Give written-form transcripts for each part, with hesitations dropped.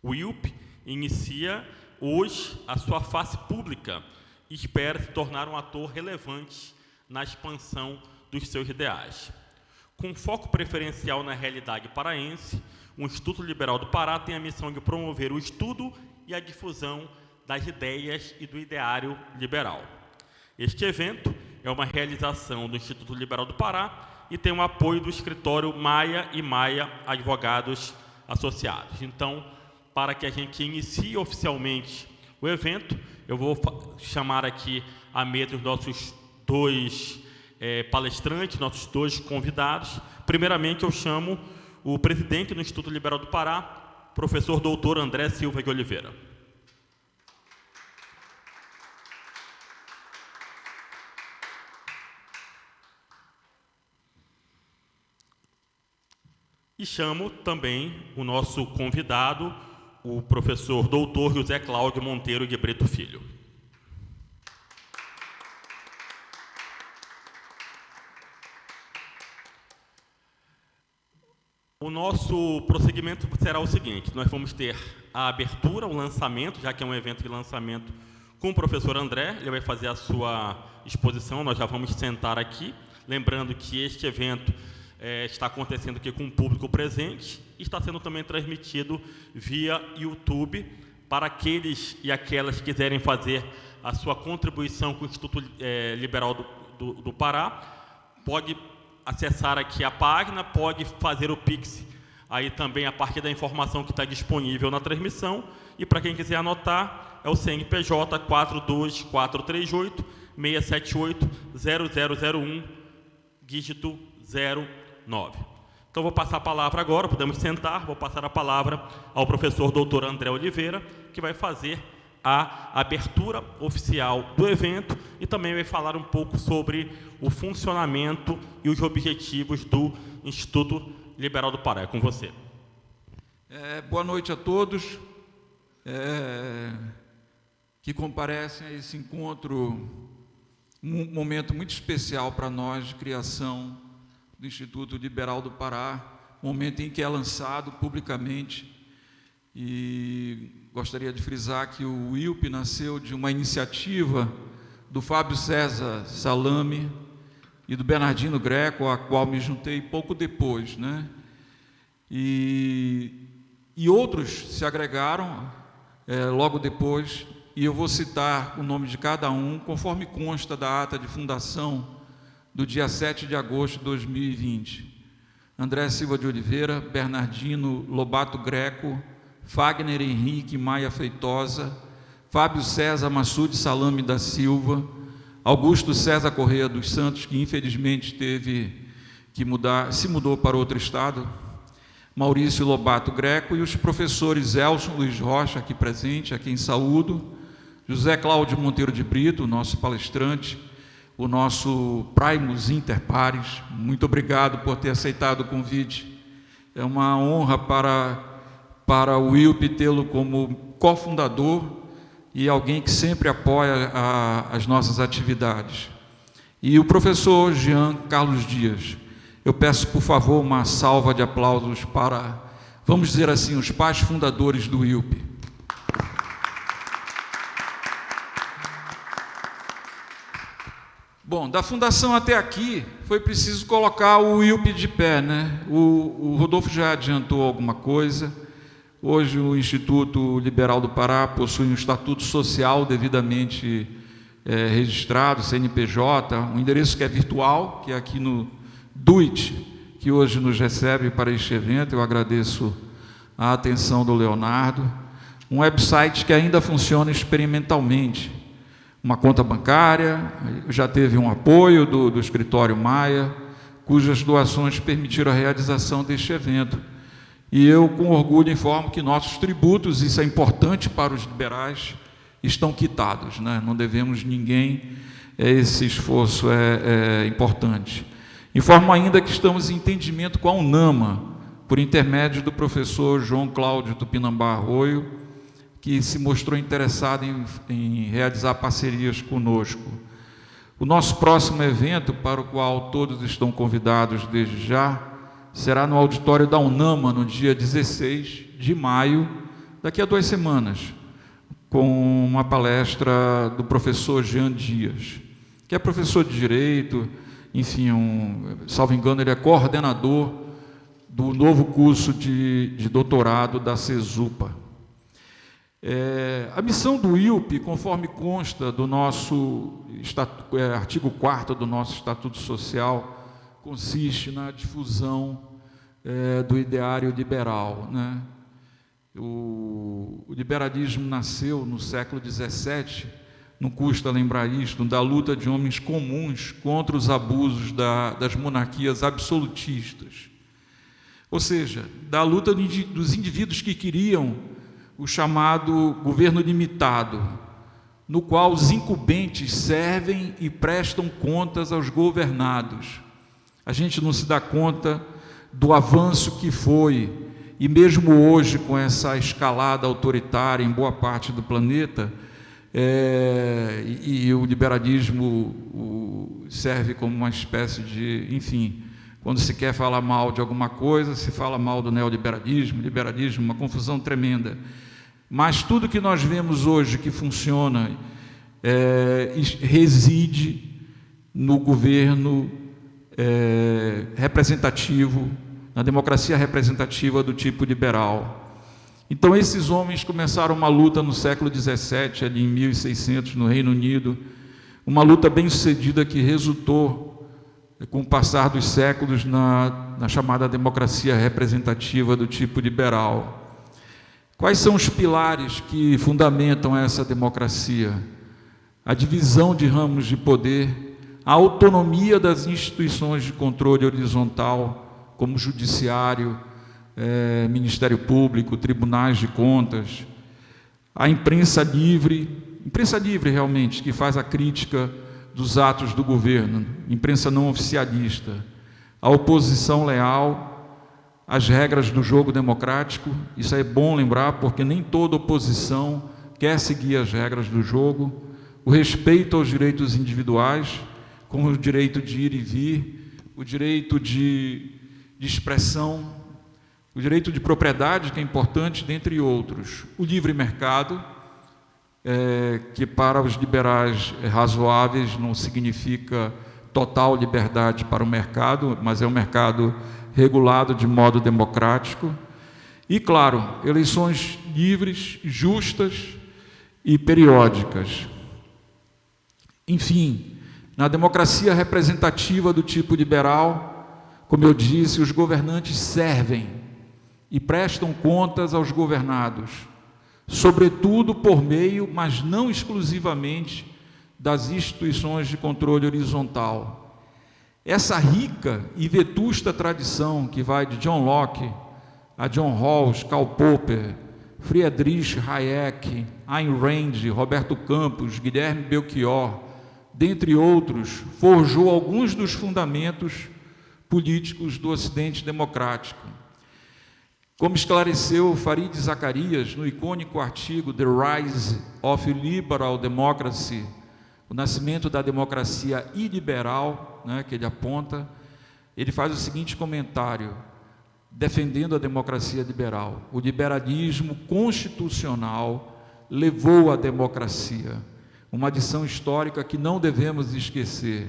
O IUP inicia hoje a sua face pública e espera se tornar um ator relevante na expansão dos seus ideais. Com foco preferencial na realidade paraense, o Instituto Liberal do Pará tem a missão de promover o estudo e a difusão das ideias e do ideário liberal. Este evento é uma realização do Instituto Liberal do Pará e tem o apoio do escritório Maia e Maia Advogados Associados. Então, para que a gente inicie oficialmente o evento, eu vou chamar aqui à mesa os nossos dois palestrantes, nossos dois convidados. Primeiramente, eu chamo o presidente do Instituto Liberal do Pará, professor doutor André Silva de Oliveira. E chamo também o nosso convidado, o professor doutor José Cláudio Monteiro de Brito Filho. O nosso prosseguimento será o seguinte: nós vamos ter a abertura, o lançamento, já que é um evento de lançamento, com o professor André. Ele vai fazer a sua exposição, nós já vamos sentar aqui. Lembrando que este evento está acontecendo aqui com o público presente e está sendo também transmitido via YouTube para aqueles e aquelas que quiserem fazer a sua contribuição com o Instituto Liberal do Pará. Pode acessar aqui a página, pode fazer o Pix aí também a partir da informação que está disponível na transmissão. E para quem quiser anotar, é o CNPJ 42438-678-0001, dígito 09. Então, vou passar a palavra agora, podemos sentar, vou passar a palavra ao professor doutor André Oliveira, que vai fazer a abertura oficial do evento e também vai falar um pouco sobre o funcionamento e os objetivos do Instituto Liberal do Pará. É com você. Boa noite a todos que comparecem a esse encontro, um momento muito especial para nós de criação do Instituto Liberal do Pará, momento em que é lançado publicamente. E gostaria de frisar que o IUP nasceu de uma iniciativa do Fábio César Salame e do Bernardino Greco, a qual me juntei pouco depois, né? E outros se agregaram logo depois, e eu vou citar o nome de cada um, conforme consta da ata de fundação do dia 7 de agosto de 2020. André Silva de Oliveira, Bernardino Lobato Greco, Fagner Henrique Maia Feitosa, Fábio César Massude Salame da Silva, Augusto César Correia dos Santos, que infelizmente teve que se mudou para outro estado, Maurício Lobato Greco, e os professores Elson Luiz Rocha, aqui presente, a quem saúdo, José Cláudio Monteiro de Brito, nosso palestrante, o nosso Primus Inter Pares. Muito obrigado por ter aceitado o convite. É uma honra para o IUP tê-lo como cofundador e alguém que sempre apoia as nossas atividades. E o professor Jean Carlos Dias. Eu peço, por favor, uma salva de aplausos para, vamos dizer assim, os pais fundadores do IUP. Bom, da fundação até aqui, foi preciso colocar o IUP de pé, né? O Rodolfo já adiantou alguma coisa. Hoje o Instituto Liberal do Pará possui um estatuto social devidamente registrado, CNPJ, um endereço que é virtual, que é aqui no DUIT, que hoje nos recebe para este evento. Eu agradeço a atenção do Leonardo. Um website que ainda funciona experimentalmente, uma conta bancária, já teve um apoio do escritório Maia, cujas doações permitiram a realização deste evento. E eu, com orgulho, informo que nossos tributos, isso é importante para os liberais, estão quitados, né? Não devemos ninguém, esse esforço é importante. Informo ainda que estamos em entendimento com a UNAMA, por intermédio do professor João Cláudio Tupinambá Arroio, que se mostrou interessado em realizar parcerias conosco. O nosso próximo evento, para o qual todos estão convidados desde já, será no auditório da UNAMA, no dia 16 de maio, daqui a 2 semanas, com uma palestra do professor Jean Dias, que é professor de Direito, enfim, salvo engano, ele é coordenador do novo curso de doutorado da CESUPA. A missão do IUP, conforme consta do nosso artigo 4º do nosso Estatuto Social, consiste na difusão do ideário liberal, né? O liberalismo nasceu no século XVII, não custa lembrar isto, da luta de homens comuns contra os abusos das monarquias absolutistas. Ou seja, da luta dos indivíduos que queriam o chamado governo limitado, no qual os incumbentes servem e prestam contas aos governados. A gente não se dá conta do avanço que foi, e mesmo hoje, com essa escalada autoritária em boa parte do planeta, e o liberalismo serve como uma espécie de, enfim, quando se quer falar mal de alguma coisa, se fala mal do neoliberalismo, liberalismo, uma confusão tremenda. Mas tudo que nós vemos hoje que funciona reside no governo representativo, na democracia representativa do tipo liberal. Então, esses homens começaram uma luta no século XVII, ali em 1600, no Reino Unido, uma luta bem-sucedida que resultou, com o passar dos séculos, na chamada democracia representativa do tipo liberal. Quais são os pilares que fundamentam essa democracia? A divisão de ramos de poder, a autonomia das instituições de controle horizontal, como judiciário, Ministério Público, tribunais de contas, a imprensa livre realmente, que faz a crítica dos atos do governo, imprensa não oficialista, a oposição leal, as regras do jogo democrático. Isso é bom lembrar, porque nem toda oposição quer seguir as regras do jogo, o respeito aos direitos individuais, como o direito de ir e vir, o direito de expressão, o direito de propriedade, que é importante, dentre outros. O livre mercado, que para os liberais razoáveis não significa total liberdade para o mercado, mas é um mercado regulado de modo democrático. E, claro, eleições livres, justas e periódicas. Enfim, na democracia representativa do tipo liberal, como eu disse, os governantes servem e prestam contas aos governados, sobretudo por meio, mas não exclusivamente, das instituições de controle horizontal. Essa rica e vetusta tradição que vai de John Locke a John Rawls, Karl Popper, Friedrich Hayek, Ayn Rand, Roberto Campos, Guilherme Belchior, dentre outros, forjou alguns dos fundamentos políticos do Ocidente democrático. Como esclareceu Fareed Zacharias no icônico artigo The Rise of Liberal Democracy, o nascimento da democracia iliberal, que ele aponta, ele faz o seguinte comentário, defendendo a democracia liberal: o liberalismo constitucional levou à democracia, uma adição histórica que não devemos esquecer.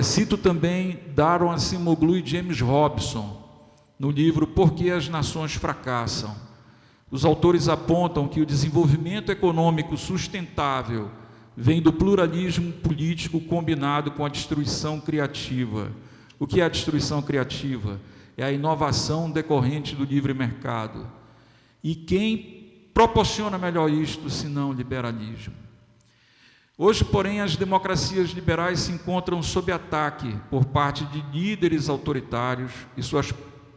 Cito também Daron Acemoglu e James Robson, no livro Por que as Nações Fracassam. Os autores apontam que o desenvolvimento econômico sustentável vem do pluralismo político combinado com a destruição criativa. O que é a destruição criativa? É a inovação decorrente do livre mercado. E quem proporciona melhor isto, senão o liberalismo? Hoje, porém, as democracias liberais se encontram sob ataque por parte de líderes autoritários e suas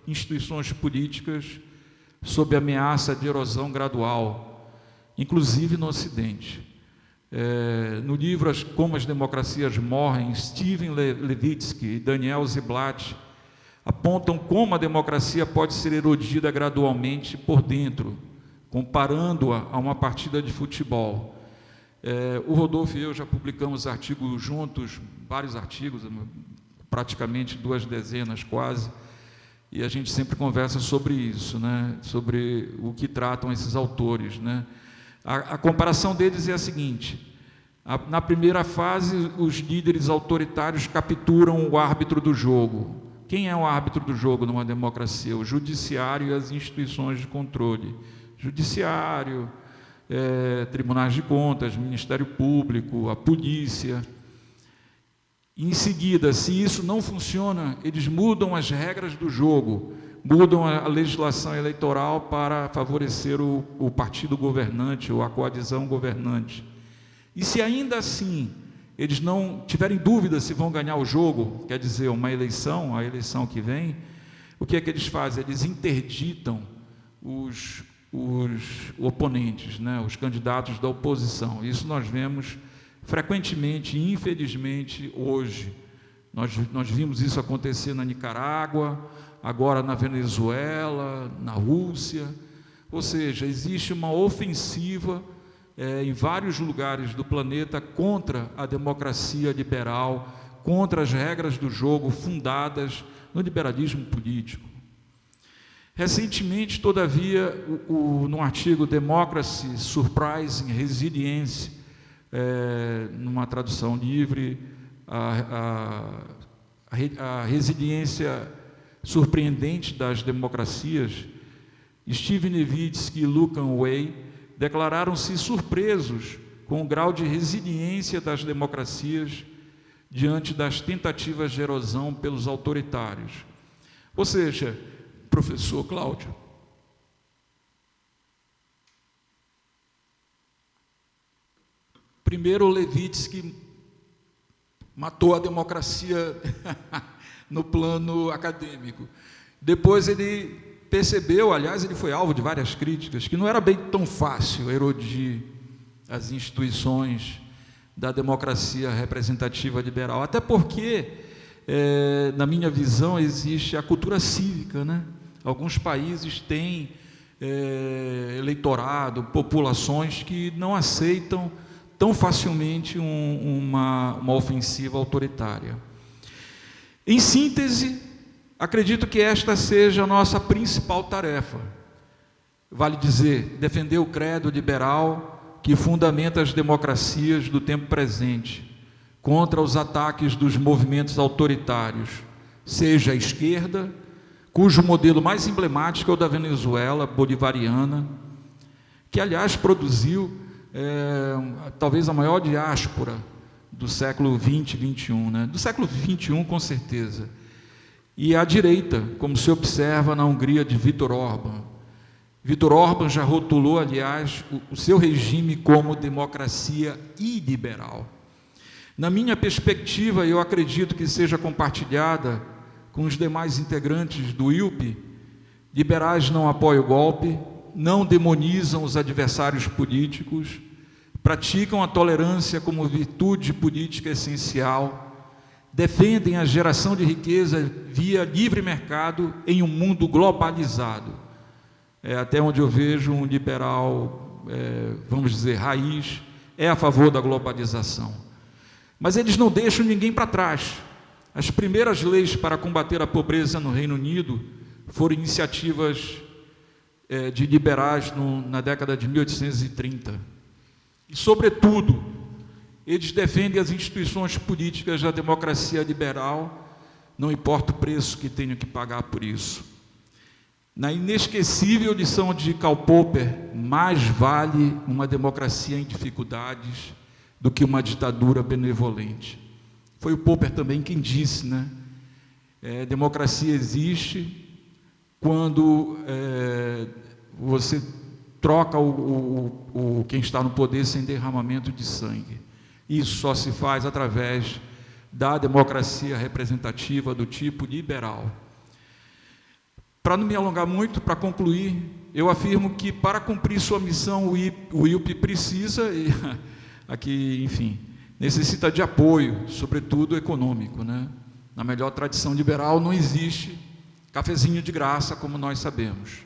instituições políticas, sob ameaça de erosão gradual, inclusive no Ocidente. No livro Como as Democracias Morrem, Steven Levitsky e Daniel Ziblatt apontam como a democracia pode ser erodida gradualmente por dentro, comparando-a a uma partida de futebol. O Rodolfo e eu já publicamos artigos juntos, vários artigos, praticamente 2 dezenas quase, e a gente sempre conversa sobre isso, né? Sobre o que tratam esses autores, né? A comparação deles é a seguinte: na primeira fase, os líderes autoritários capturam o árbitro do jogo. Quem é o árbitro do jogo numa democracia? O judiciário e as instituições de controle. Judiciário, tribunais de contas, Ministério Público, a polícia. Em seguida, se isso não funciona, eles mudam as regras do jogo, mudam a legislação eleitoral para favorecer o partido governante ou a coalizão governante. E se ainda assim eles não tiverem dúvida se vão ganhar o jogo, quer dizer, uma eleição, a eleição que vem, o que é que eles fazem? Eles interditam os oponentes, né, os candidatos da oposição. Isso nós vemos frequentemente, infelizmente, hoje. Nós vimos isso acontecer na Nicarágua, agora na Venezuela, na Rússia. Ou seja, existe uma ofensiva em vários lugares do planeta contra a democracia liberal, contra as regras do jogo fundadas no liberalismo político. Recentemente, todavia, no artigo Democracy, Surprising Resilience, numa tradução livre, a resiliência surpreendente das democracias, Steve Levitsky e Lucan Way declararam-se surpresos com o grau de resiliência das democracias diante das tentativas de erosão pelos autoritários. Ou seja, professor Cláudio, primeiro Levitsky matou a democracia no plano acadêmico. Depois ele percebeu, aliás, ele foi alvo de várias críticas, que não era bem tão fácil erodir as instituições da democracia representativa liberal, até porque, na minha visão, existe a cultura cívica, né? Alguns países têm eleitorado, populações que não aceitam tão facilmente uma ofensiva autoritária. Em síntese, acredito que esta seja a nossa principal tarefa. Vale dizer, defender o credo liberal que fundamenta as democracias do tempo presente, contra os ataques dos movimentos autoritários, seja a esquerda, cujo modelo mais emblemático é o da Venezuela, bolivariana, que, aliás, produziu talvez a maior diáspora do século XX e XXI, né? Do século XXI, com certeza. E a direita, como se observa na Hungria de Viktor Orbán. Viktor Orbán já rotulou, aliás, o seu regime como democracia iliberal. Na minha perspectiva, eu acredito que seja compartilhada com os demais integrantes do IUP, liberais não apoiam o golpe, não demonizam os adversários políticos, praticam a tolerância como virtude política essencial, defendem a geração de riqueza via livre mercado em um mundo globalizado. Até onde eu vejo um liberal, vamos dizer, raiz, é a favor da globalização. Mas eles não deixam ninguém para trás. As primeiras leis para combater a pobreza no Reino Unido foram iniciativas de liberais na década de 1830. E, sobretudo, eles defendem as instituições políticas da democracia liberal, não importa o preço que tenham que pagar por isso. Na inesquecível lição de Karl Popper, mais vale uma democracia em dificuldades do que uma ditadura benevolente. Foi o Popper também quem disse, né? Democracia existe quando você troca quem está no poder sem derramamento de sangue. Isso só se faz através da democracia representativa do tipo liberal. Para não me alongar muito, para concluir, eu afirmo que para cumprir sua missão o IUP precisa, e aqui, enfim, necessita de apoio, sobretudo econômico, né? Na melhor tradição liberal não existe cafezinho de graça, como nós sabemos.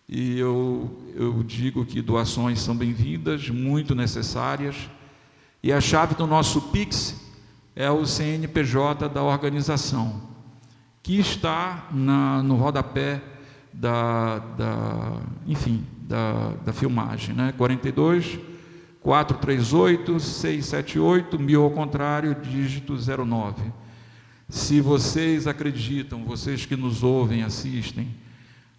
E eu digo que doações são bem-vindas, muito necessárias, e a chave do nosso Pix é o CNPJ da organização. que está no rodapé da filmagem, né? 42 438 678 1000 ao contrário, dígito 09. Se vocês acreditam, vocês que nos ouvem, assistem,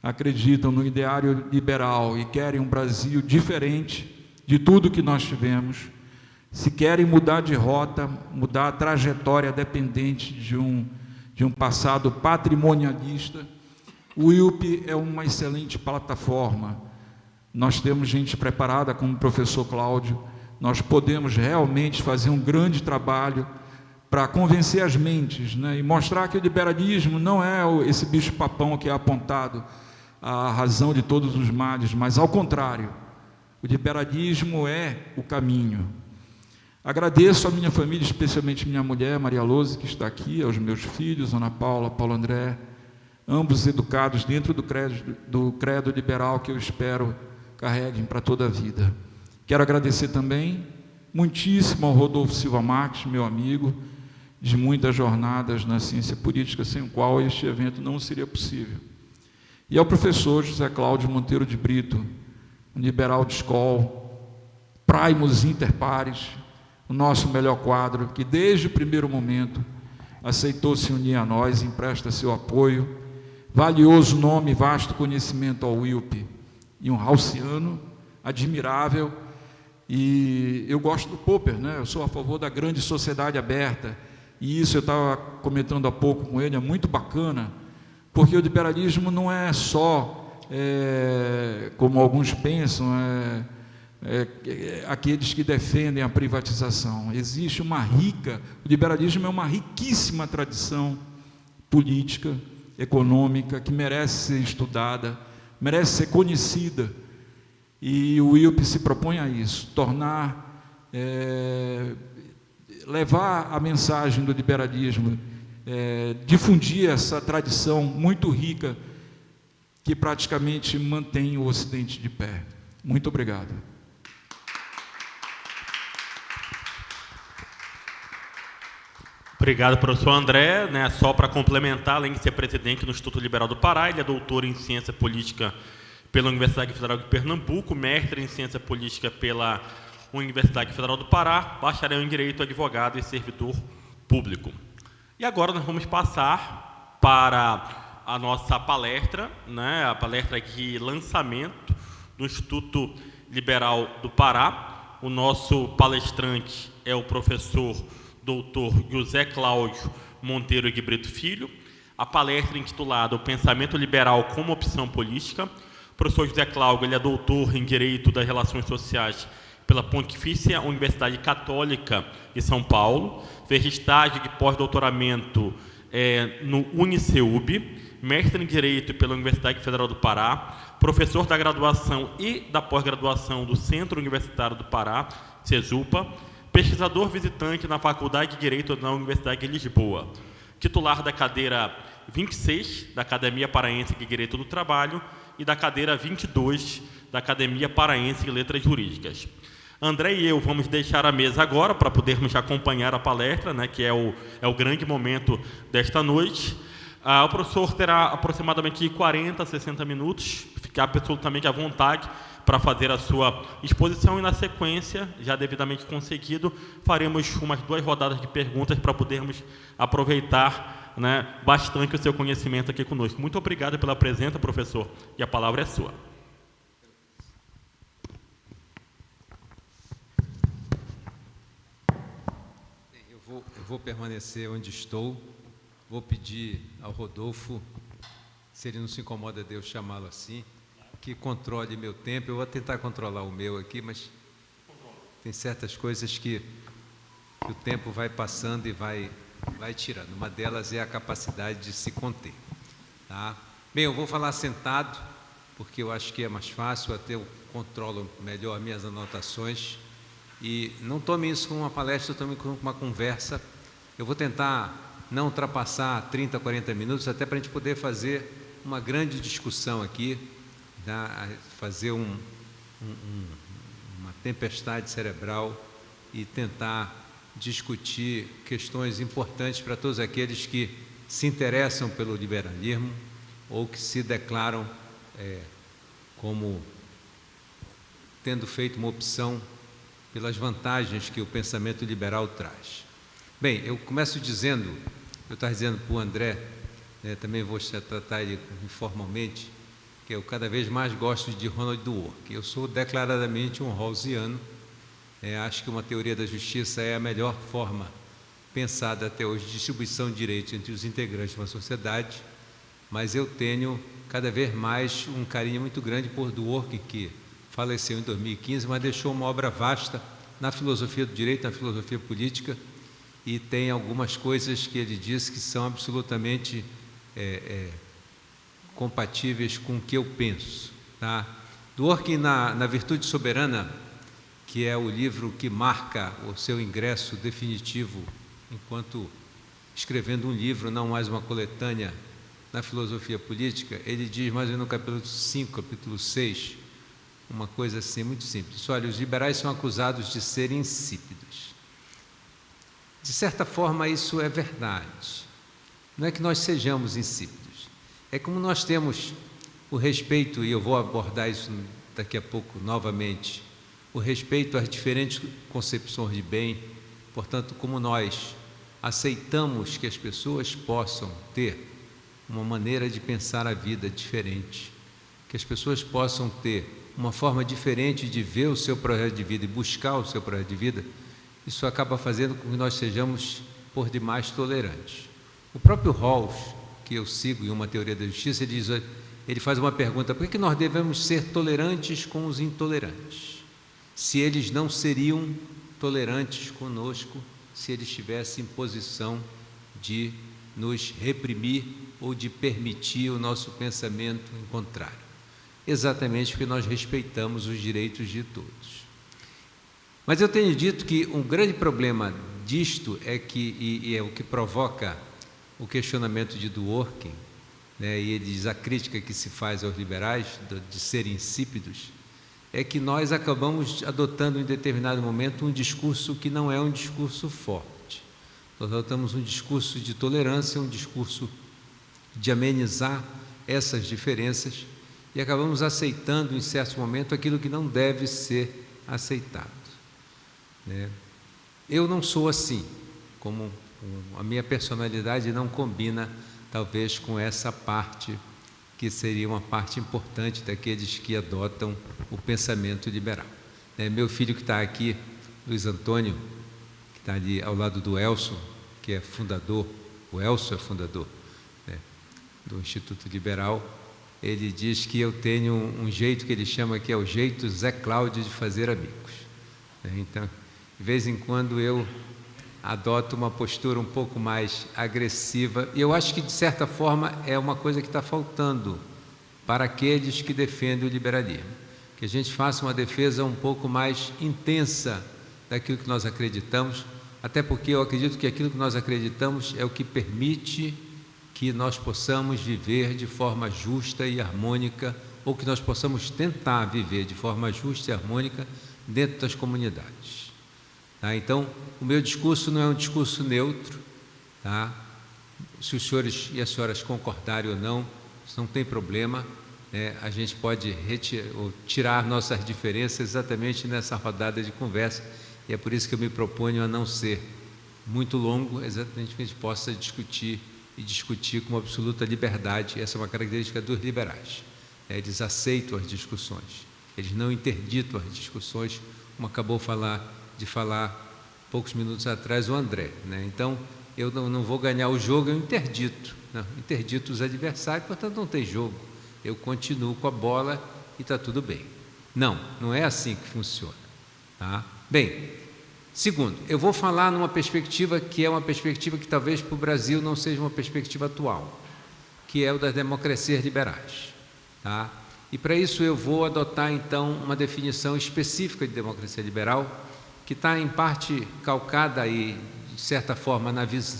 acreditam no ideário liberal e querem um Brasil diferente de tudo que nós tivemos, se querem mudar de rota, mudar a trajetória dependente de um passado patrimonialista, o IUP é uma excelente plataforma. Nós temos gente preparada, como o professor Cláudio, nós podemos realmente fazer um grande trabalho para convencer as mentes, né, e mostrar que o liberalismo não é esse bicho-papão que é apontado a razão de todos os males, mas ao contrário, o liberalismo é o caminho. Agradeço à minha família, especialmente minha mulher, Maria Lose, que está aqui, aos meus filhos, Ana Paula, Paulo André, ambos educados dentro do credo liberal que eu espero carreguem para toda a vida. Quero agradecer também muitíssimo ao Rodolfo Silva Marques, meu amigo, de muitas jornadas na ciência política, sem o qual este evento não seria possível. E ao professor José Cláudio Monteiro de Brito, um liberal de escola, primus inter pares, o nosso melhor quadro, que desde o primeiro momento aceitou se unir a nós, empresta seu apoio, valioso nome e vasto conhecimento ao IUP, e um rauciano admirável. E eu gosto do Popper, né? Eu sou a favor da grande sociedade aberta, e isso eu estava comentando há pouco com ele, é muito bacana, porque o liberalismo não é só, como alguns pensam, aqueles que defendem a privatização. Existe o liberalismo é uma riquíssima tradição política, econômica, que merece ser estudada, merece ser conhecida, e o IUP se propõe a isso, levar a mensagem do liberalismo, difundir essa tradição muito rica que praticamente mantém o Ocidente de pé. Muito obrigado. Obrigado, professor André. Só para complementar, além de ser presidente do Instituto Liberal do Pará, ele é doutor em Ciência Política pela Universidade Federal de Pernambuco, mestre em Ciência Política pela Universidade Federal do Pará, bacharel em Direito, advogado e servidor público. E agora nós vamos passar para a nossa palestra, a palestra de lançamento do Instituto Liberal do Pará. O nosso palestrante é o professor doutor José Cláudio Monteiro de Brito Filho. A palestra é intitulada O Pensamento Liberal como Opção Política. O professor José Cláudio ele é doutor em Direito das Relações Sociais pela Pontifícia Universidade Católica de São Paulo, fez estágio de pós-doutoramento no Uniceub, mestre em Direito pela Universidade Federal do Pará, professor da graduação e da pós-graduação do Centro Universitário do Pará, CESUPA, pesquisador visitante na Faculdade de Direito da Universidade de Lisboa, titular da cadeira 26 da Academia Paraense de Direito do Trabalho e da cadeira 22 da Academia Paraense de Letras Jurídicas. André e eu vamos deixar a mesa agora para podermos acompanhar a palestra, que é o grande momento desta noite. O professor terá aproximadamente 40, 60 minutos, ficar absolutamente à vontade para fazer a sua exposição e, na sequência, já devidamente conseguido, faremos umas 2 rodadas de perguntas para podermos aproveitar bastante o seu conhecimento aqui conosco. Muito obrigado pela presença, professor, e a palavra é sua. Eu vou permanecer onde estou. Vou pedir ao Rodolfo, se ele não se incomoda de eu chamá-lo assim, que controle meu tempo. Eu vou tentar controlar o meu aqui, mas tem certas coisas que o tempo vai passando e vai tirando. Uma delas é a capacidade de se conter. Tá? Bem, eu vou falar sentado, porque eu acho que é mais fácil, até eu controlo melhor minhas anotações. E não tome isso como uma palestra, tome como uma conversa. Eu vou tentar não ultrapassar 30, 40 minutos, até para a gente poder fazer uma grande discussão aqui, fazer uma tempestade cerebral e tentar discutir questões importantes para todos aqueles que se interessam pelo liberalismo ou que se declaram como tendo feito uma opção pelas vantagens que o pensamento liberal traz. Bem, eu começo dizendo, eu estava dizendo para o André, também vou tratar ele informalmente, que eu cada vez mais gosto de Ronald Dworkin. Eu sou declaradamente um rawlsiano, acho que uma teoria da justiça é a melhor forma pensada até hoje de distribuição de direitos entre os integrantes de uma sociedade, mas eu tenho cada vez mais um carinho muito grande por Dworkin, que faleceu em 2015, mas deixou uma obra vasta na filosofia do direito, na filosofia política, e tem algumas coisas que ele diz que são absolutamente compatíveis com o que eu penso. Tá? Dworkin, na Virtude Soberana, que é o livro que marca o seu ingresso definitivo, enquanto escrevendo um livro, não mais uma coletânea, na filosofia política, ele diz, mais ou menos no capítulo 5, capítulo 6, uma coisa assim muito simples. Olha, os liberais são acusados de serem insípidos. De certa forma, isso é verdade. Não é que nós sejamos insípidos. É como nós temos o respeito, e eu vou abordar isso daqui a pouco novamente, o respeito às diferentes concepções de bem. Portanto, como nós aceitamos que as pessoas possam ter uma maneira de pensar a vida diferente, que as pessoas possam ter uma forma diferente de ver o seu projeto de vida e buscar o seu projeto de vida, isso acaba fazendo com que nós sejamos, por demais, tolerantes. O próprio Rawls, que eu sigo em Uma Teoria da Justiça, ele faz uma pergunta: por que nós devemos ser tolerantes com os intolerantes, se eles não seriam tolerantes conosco, se eles tivessem posição de nos reprimir ou de permitir o nosso pensamento em contrário? Exatamente porque nós respeitamos os direitos de todos. Mas eu tenho dito que um grande problema disto é que, e é o que provoca o questionamento de Dworkin, e ele diz a crítica que se faz aos liberais de serem insípidos, é que nós acabamos adotando em determinado momento um discurso que não é um discurso forte. Nós adotamos um discurso de tolerância, um discurso de amenizar essas diferenças, e acabamos aceitando em certo momento aquilo que não deve ser aceitado. Eu não sou assim, como a minha personalidade não combina talvez com essa parte que seria uma parte importante daqueles que adotam o pensamento liberal. Meu filho que está aqui, Luiz Antônio, que está ali ao lado do Elson, que é fundador, o Elson é fundador do Instituto Liberal, ele diz que eu tenho um jeito que ele chama que é o jeito Zé Cláudio de fazer amigos. Então, de vez em quando eu adoto uma postura um pouco mais agressiva, e eu acho que, de certa forma, é uma coisa que está faltando para aqueles que defendem o liberalismo, que a gente faça uma defesa um pouco mais intensa daquilo que nós acreditamos, até porque eu acredito que aquilo que nós acreditamos é o que permite que nós possamos viver de forma justa e harmônica, ou que nós possamos tentar viver de forma justa e harmônica dentro das comunidades. Então, o meu discurso não é um discurso neutro, se os senhores e as senhoras concordarem ou não, isso não tem problema, a gente pode tirar nossas diferenças exatamente nessa rodada de conversa, e é por isso que eu me proponho a não ser muito longo, exatamente para que a gente possa discutir e discutir com absoluta liberdade. Essa é uma característica dos liberais. Eles aceitam as discussões, eles não interditam as discussões, como acabou de falar poucos minutos atrás o André. Então, eu não vou ganhar o jogo, eu interdito os adversários, portanto não tem jogo. Eu continuo com a bola e está tudo bem. Não é assim que funciona. Bem, segundo, eu vou falar numa perspectiva que é uma perspectiva que talvez para o Brasil não seja uma perspectiva atual, que é o das democracias liberais. E para isso eu vou adotar então uma definição específica de democracia liberal, que está em parte calcada e, de certa forma,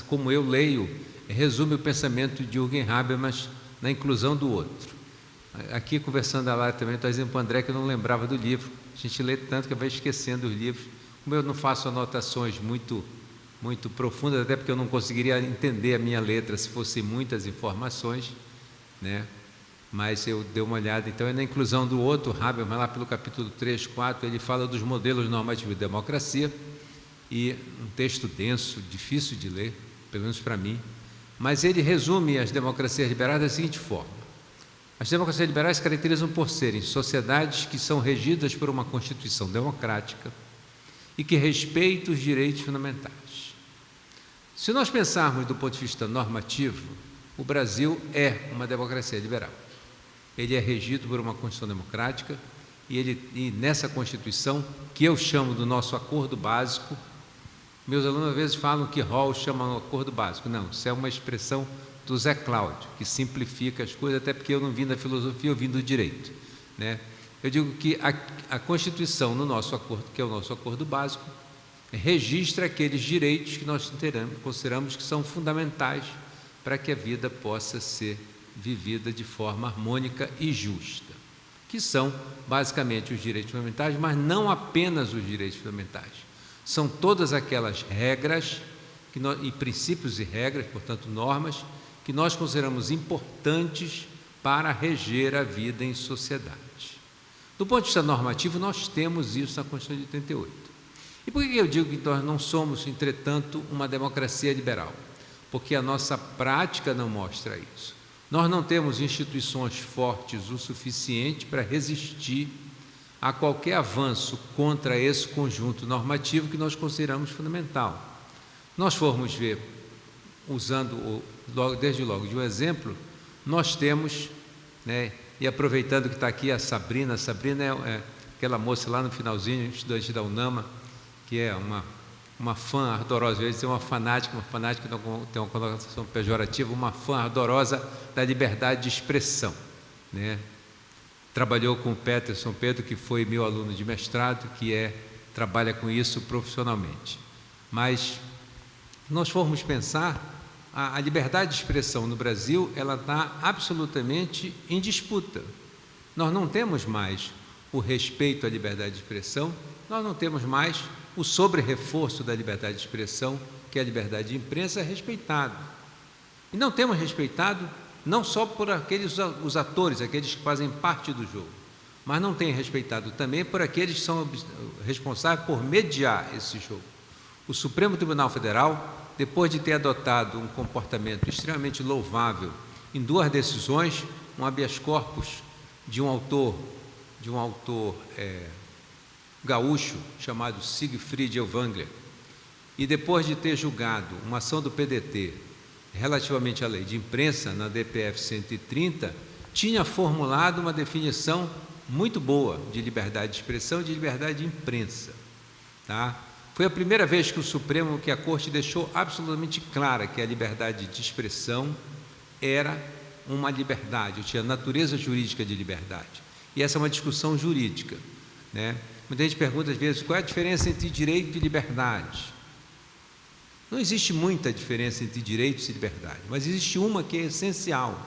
como eu leio, resume o pensamento de Jürgen Habermas na inclusão do outro. Aqui, conversando lá também, estou dizendo para o André que eu não lembrava do livro. A gente lê tanto que vai esquecendo os livros. Como eu não faço anotações muito muito profundas, até porque eu não conseguiria entender a minha letra se fossem muitas informações, né? Mas eu dei uma olhada, então é na inclusão do outro Habermas, lá pelo capítulo 3, 4, ele fala dos modelos normativos de democracia, e um texto denso, difícil de ler, pelo menos para mim, mas ele resume as democracias liberais da seguinte forma: as democracias liberais se caracterizam por serem sociedades que são regidas por uma Constituição democrática e que respeitam os direitos fundamentais. Se nós pensarmos do ponto de vista normativo, o Brasil é uma democracia liberal. Ele é regido por uma Constituição democrática e nessa Constituição, que eu chamo do nosso acordo básico, meus alunos às vezes falam que Rawls chama um acordo básico. Não, isso é uma expressão do Zé Cláudio, que simplifica as coisas, até porque eu não vim da filosofia, eu vim do direito, né? Eu digo que a Constituição, no nosso acordo, que é o nosso acordo básico, registra aqueles direitos que nós consideramos que são fundamentais para que a vida possa ser vivida de forma harmônica e justa, que são basicamente os direitos fundamentais, mas não apenas os direitos fundamentais. São todas aquelas regras e princípios e regras, portanto normas, que nós consideramos importantes para reger a vida em sociedade. Do ponto de vista normativo, nós temos isso na Constituição de 88. E por que eu digo que nós não somos, entretanto, uma democracia liberal? Porque a nossa prática não mostra isso. Nós não temos instituições fortes o suficiente para resistir a qualquer avanço contra esse conjunto normativo que nós consideramos fundamental. Nós formos ver, usando desde logo de um exemplo, nós temos, né, e aproveitando que está aqui a Sabrina é aquela moça lá no finalzinho, estudante da UNAMA, que é uma fã ardorosa, às vezes é uma fanática não tem uma conotação pejorativa, uma fã ardorosa da liberdade de expressão, né? Trabalhou com o Peterson Pedro, que foi meu aluno de mestrado, trabalha com isso profissionalmente. Mas, se nós formos pensar, a liberdade de expressão no Brasil, ela está absolutamente em disputa. Nós não temos mais o respeito à liberdade de expressão, nós não temos mais o sobre-reforço da liberdade de expressão, que é a liberdade de imprensa, é respeitado. E não temos respeitado não só por os atores, aqueles que fazem parte do jogo, mas não tem respeitado também por aqueles que são responsáveis por mediar esse jogo. O Supremo Tribunal Federal, depois de ter adotado um comportamento extremamente louvável em duas decisões, um habeas corpus de um autor gaúcho chamado Siegfried Elwangler, e depois de ter julgado uma ação do PDT relativamente à lei de imprensa, na DPF 130, tinha formulado uma definição muito boa de liberdade de expressão e de liberdade de imprensa, tá? Foi a primeira vez que a Corte deixou absolutamente clara que a liberdade de expressão era uma liberdade, tinha natureza jurídica de liberdade. E essa é uma discussão jurídica, né? Muita gente pergunta às vezes qual é a diferença entre direito e liberdade. Não existe muita diferença entre direitos e liberdade, mas existe uma que é essencial.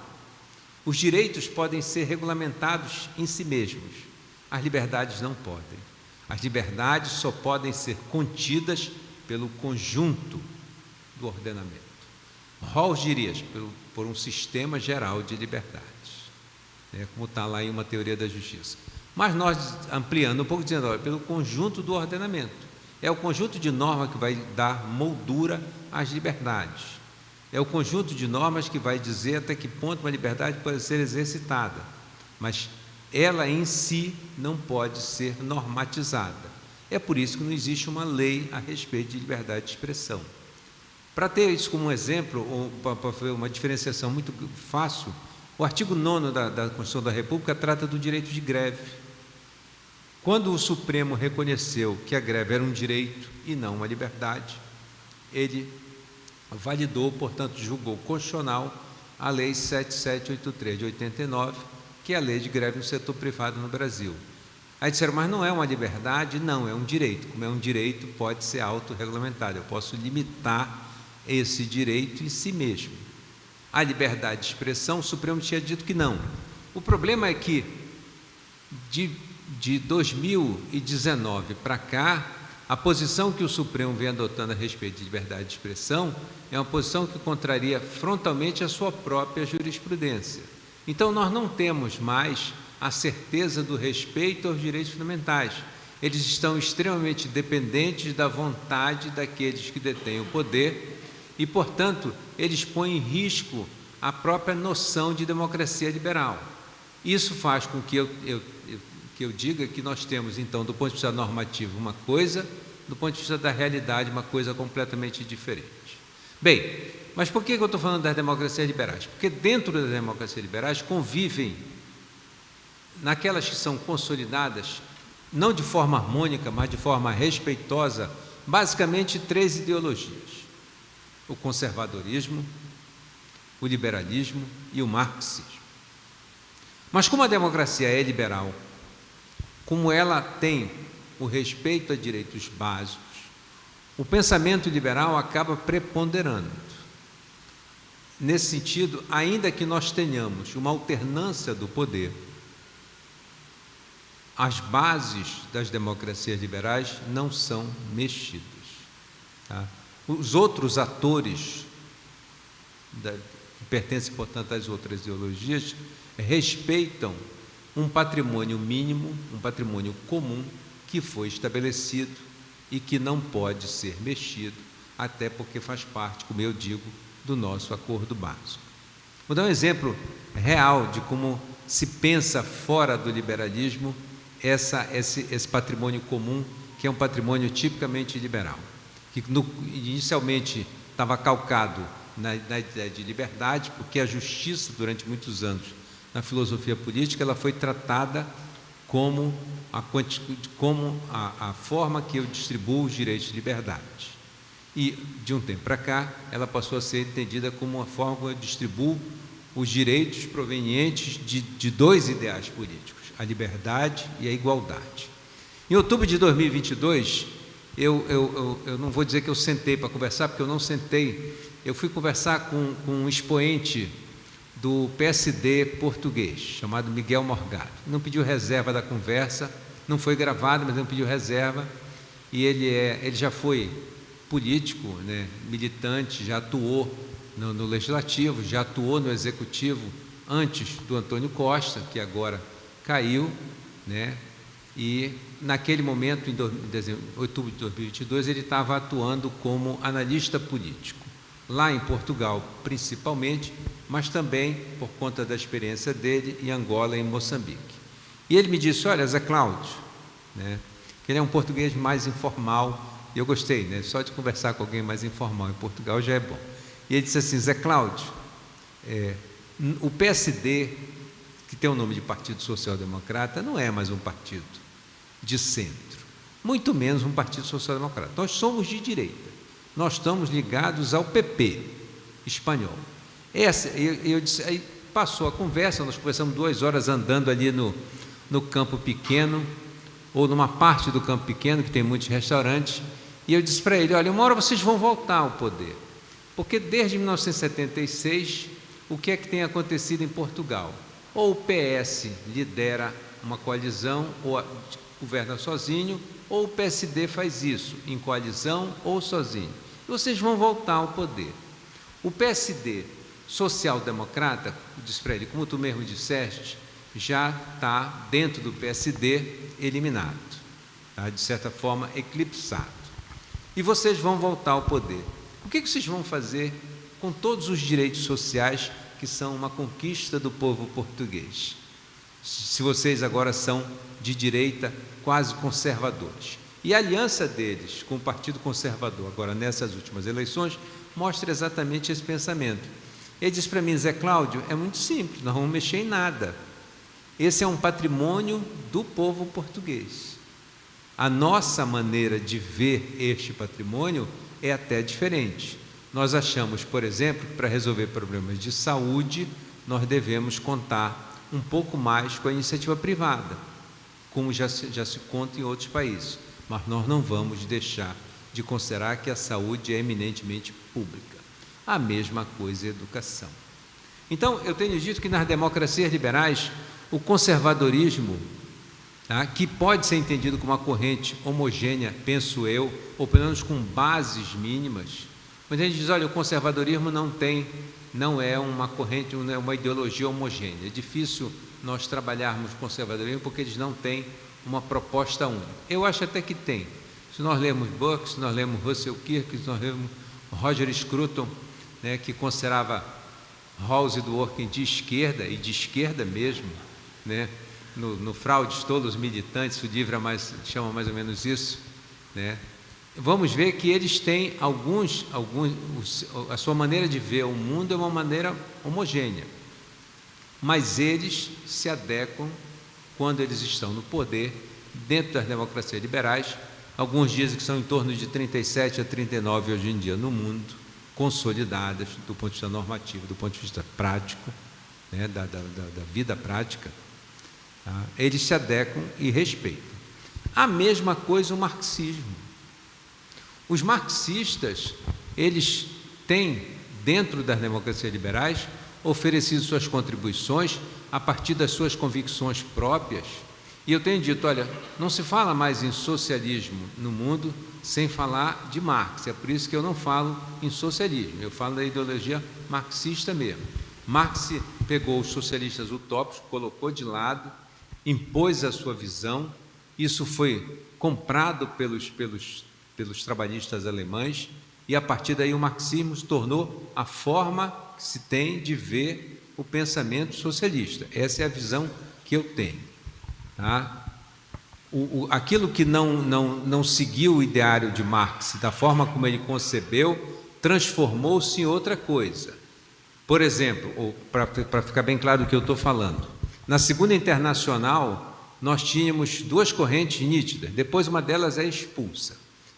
Os direitos podem ser regulamentados em si mesmos, as liberdades não podem. As liberdades só podem ser contidas pelo conjunto do ordenamento. Rawls diria, por um sistema geral de liberdades, né, como está lá em Uma Teoria da Justiça. Mas nós, ampliando um pouco, dizendo, olha, pelo conjunto do ordenamento. É o conjunto de normas que vai dar moldura às liberdades. É o conjunto de normas que vai dizer até que ponto uma liberdade pode ser exercitada. Mas ela em si não pode ser normatizada. É por isso que não existe uma lei a respeito de liberdade de expressão. Para ter isso como um exemplo, ou para fazer uma diferenciação muito fácil, o artigo 9º da Constituição da República trata do direito de greve. Quando o Supremo reconheceu que a greve era um direito e não uma liberdade, ele validou, portanto, julgou constitucional a Lei 7783 de 89, que é a lei de greve no setor privado no Brasil. Aí disseram, mas não é uma liberdade? Não, é um direito. Como é um direito, pode ser autorregulamentado. Eu posso limitar esse direito em si mesmo. A liberdade de expressão, o Supremo tinha dito que não. O problema é que, de 2019 para cá, A posição que o Supremo vem adotando a respeito de liberdade de expressão é uma posição que contraria frontalmente a sua própria jurisprudência. Então, nós não temos mais a certeza do respeito aos direitos fundamentais. Eles estão extremamente dependentes da vontade daqueles que detêm o poder e, portanto, eles põem em risco a própria noção de democracia liberal. Isso faz com que eu diga que nós temos, então, do ponto de vista normativo, uma coisa, do ponto de vista da realidade, uma coisa completamente diferente. Bem, mas por que eu estou falando das democracias liberais? Porque dentro das democracias liberais convivem, naquelas que são consolidadas, não de forma harmônica, mas de forma respeitosa, basicamente 3 ideologias: o conservadorismo, o liberalismo e o marxismo. Mas como a democracia é liberal, como ela tem o respeito a direitos básicos, o pensamento liberal acaba preponderando. Nesse sentido, ainda que nós tenhamos uma alternância do poder, as bases das democracias liberais não são mexidas. Tá? Os outros atores, que pertencem, portanto, às outras ideologias, respeitam um patrimônio mínimo, um patrimônio comum que foi estabelecido e que não pode ser mexido, até porque faz parte, como eu digo, do nosso acordo básico. Vou dar um exemplo real de como se pensa fora do liberalismo esse patrimônio comum, que é um patrimônio tipicamente liberal, que inicialmente estava calcado na ideia de liberdade, porque a justiça, durante muitos anos, na filosofia política, ela foi tratada como a forma que eu distribuo os direitos de liberdade. E, de um tempo para cá, ela passou a ser entendida como uma forma como eu distribuo os direitos provenientes de 2 ideais políticos: a liberdade e a igualdade. Em outubro de 2022, eu não vou dizer que eu sentei para conversar, porque eu não sentei. Eu fui conversar com um expoente do PSD português, chamado Miguel Morgado. Não pediu reserva da conversa, não foi gravado, mas não pediu reserva, e ele já foi político, né, militante, já atuou no Legislativo, já atuou no Executivo antes do Antônio Costa, que agora caiu, né, e naquele momento, em outubro de 2022, ele estava atuando como analista político, lá em Portugal, principalmente, mas também por conta da experiência dele em Angola e em Moçambique. E ele me disse: olha, Zé Cláudio, né, que ele é um português mais informal, e eu gostei, né, só de conversar com alguém mais informal em Portugal já é bom. E ele disse assim: Zé Cláudio, o PSD, que tem o nome de Partido Social Democrata, não é mais um partido de centro, muito menos um Partido Social Democrata. Nós somos de direita, nós estamos ligados ao PP espanhol. Eu disse, aí passou a conversa, nós conversamos 2 horas andando ali no Campo Pequeno, ou numa parte do Campo Pequeno, que tem muitos restaurantes, e eu disse para ele: olha, uma hora vocês vão voltar ao poder, porque desde 1976, o que é que tem acontecido em Portugal? Ou o PS lidera uma coalizão, ou governa sozinho, ou o PSD faz isso, em coalizão ou sozinho. E vocês vão voltar ao poder. O PSD social-democrata, disse para ele, como tu mesmo disseste, já está dentro do PSD eliminado, tá? De certa forma eclipsado. E vocês vão voltar ao poder. O que vocês vão fazer com todos os direitos sociais que são uma conquista do povo português? Se vocês agora são de direita, quase conservadores. E a aliança deles com o Partido Conservador, agora nessas últimas eleições, mostra exatamente esse pensamento. Ele disse para mim: Zé Cláudio, é muito simples, nós não vamos mexer em nada. Esse é um patrimônio do povo português. A nossa maneira de ver este patrimônio é até diferente. Nós achamos, por exemplo, que para resolver problemas de saúde, nós devemos contar um pouco mais com a iniciativa privada, como já se conta em outros países. Mas nós não vamos deixar de considerar que a saúde é eminentemente pública. A mesma coisa é a educação. Então, eu tenho dito que nas democracias liberais, o conservadorismo tá? Que pode ser entendido como uma corrente homogênea, penso eu, ou pelo menos com bases mínimas. Mas a gente diz, olha, o conservadorismo não é uma corrente, não é uma ideologia homogênea. É difícil nós trabalharmos conservadorismo porque eles não têm uma proposta única. Eu acho até que tem. Se nós lermos Burke, se nós lermos Russell Kirk, se nós lermos Roger Scruton, né, que considerava Rawls e Dworkin de esquerda, e de esquerda mesmo, né, no Fraudes, todos os militantes, o livro chama mais ou menos isso, né, vamos ver que eles têm a sua maneira de ver o mundo é uma maneira homogênea, mas eles se adequam quando eles estão no poder, dentro das democracias liberais. Alguns dizem que são em torno de 37 a 39 hoje em dia no mundo, consolidadas do ponto de vista normativo, do ponto de vista prático, né, da vida prática. Tá? Eles se adequam e respeitam. A mesma coisa o marxismo. Os marxistas, eles têm, dentro das democracias liberais, oferecido suas contribuições a partir das suas convicções próprias. E eu tenho dito, olha, não se fala mais em socialismo no mundo sem falar de Marx. É por isso que eu não falo em socialismo, eu falo da ideologia marxista mesmo. Marx pegou os socialistas utópicos, colocou de lado, impôs a sua visão. Isso foi comprado pelos trabalhistas alemães, e a partir daí o marxismo se tornou a forma que se tem de ver o pensamento socialista. Essa é a visão que eu tenho. Tá? Aquilo que não seguiu o ideário de Marx, da forma como ele concebeu, transformou-se em outra coisa. Por exemplo, para ficar bem claro do que eu estou falando, na Segunda Internacional nós tínhamos duas correntes nítidas, depois uma delas é expulsa.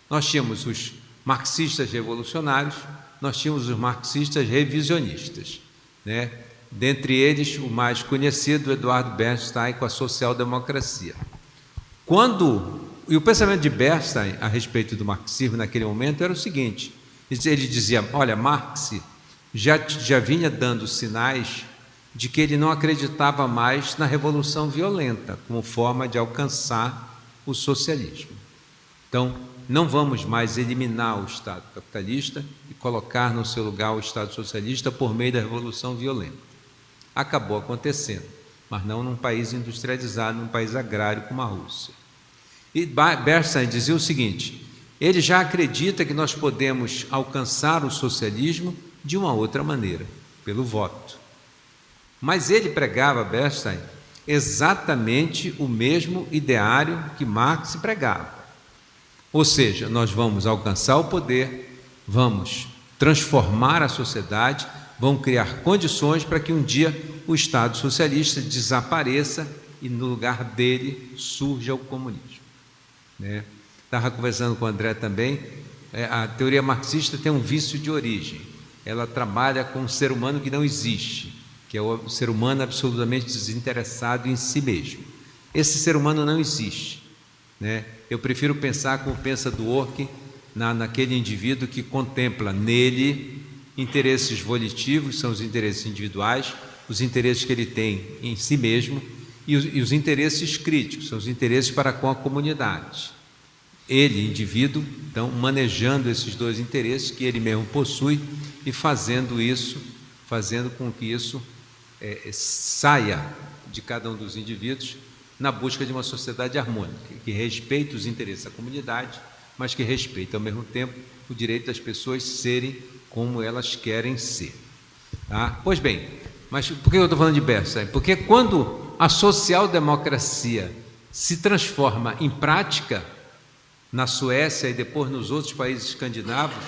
Nós tínhamos os marxistas revolucionários, nós tínhamos os marxistas revisionistas, né? Dentre eles, o mais conhecido, Eduardo Bernstein, com a social-democracia. E o pensamento de Bernstein a respeito do marxismo naquele momento era o seguinte, ele dizia, olha, Marx já vinha dando sinais de que ele não acreditava mais na revolução violenta como forma de alcançar o socialismo. Então, não vamos mais eliminar o Estado capitalista e colocar no seu lugar o Estado socialista por meio da revolução violenta. Acabou acontecendo, mas não num país industrializado, num país agrário como a Rússia. E Bernstein dizia o seguinte, ele já acredita que nós podemos alcançar o socialismo de uma outra maneira, pelo voto. Mas ele pregava, Bernstein, exatamente o mesmo ideário que Marx pregava. Ou seja, nós vamos alcançar o poder, vamos transformar a sociedade, vamos criar condições para que um dia o Estado socialista desapareça e no lugar dele surja o comunismo. Né? Estava conversando com o André também, a teoria marxista tem um vício de origem, ela trabalha com um ser humano que não existe, que é o ser humano absolutamente desinteressado em si mesmo. Esse ser humano não existe, né? Eu prefiro pensar como pensa Dworkin, naquele indivíduo que contempla nele interesses volitivos, são os interesses individuais, os interesses que ele tem em si mesmo, e os interesses críticos, são os interesses para com a comunidade. Ele, indivíduo, então, manejando esses dois interesses que ele mesmo possui e fazendo com que isso saia de cada um dos indivíduos na busca de uma sociedade harmônica, que respeite os interesses da comunidade, mas que respeite, ao mesmo tempo, o direito das pessoas serem como elas querem ser. Tá? Pois bem, mas por que eu estou falando de Bernstein? Porque quando a social-democracia se transforma em prática, na Suécia e depois nos outros países escandinavos,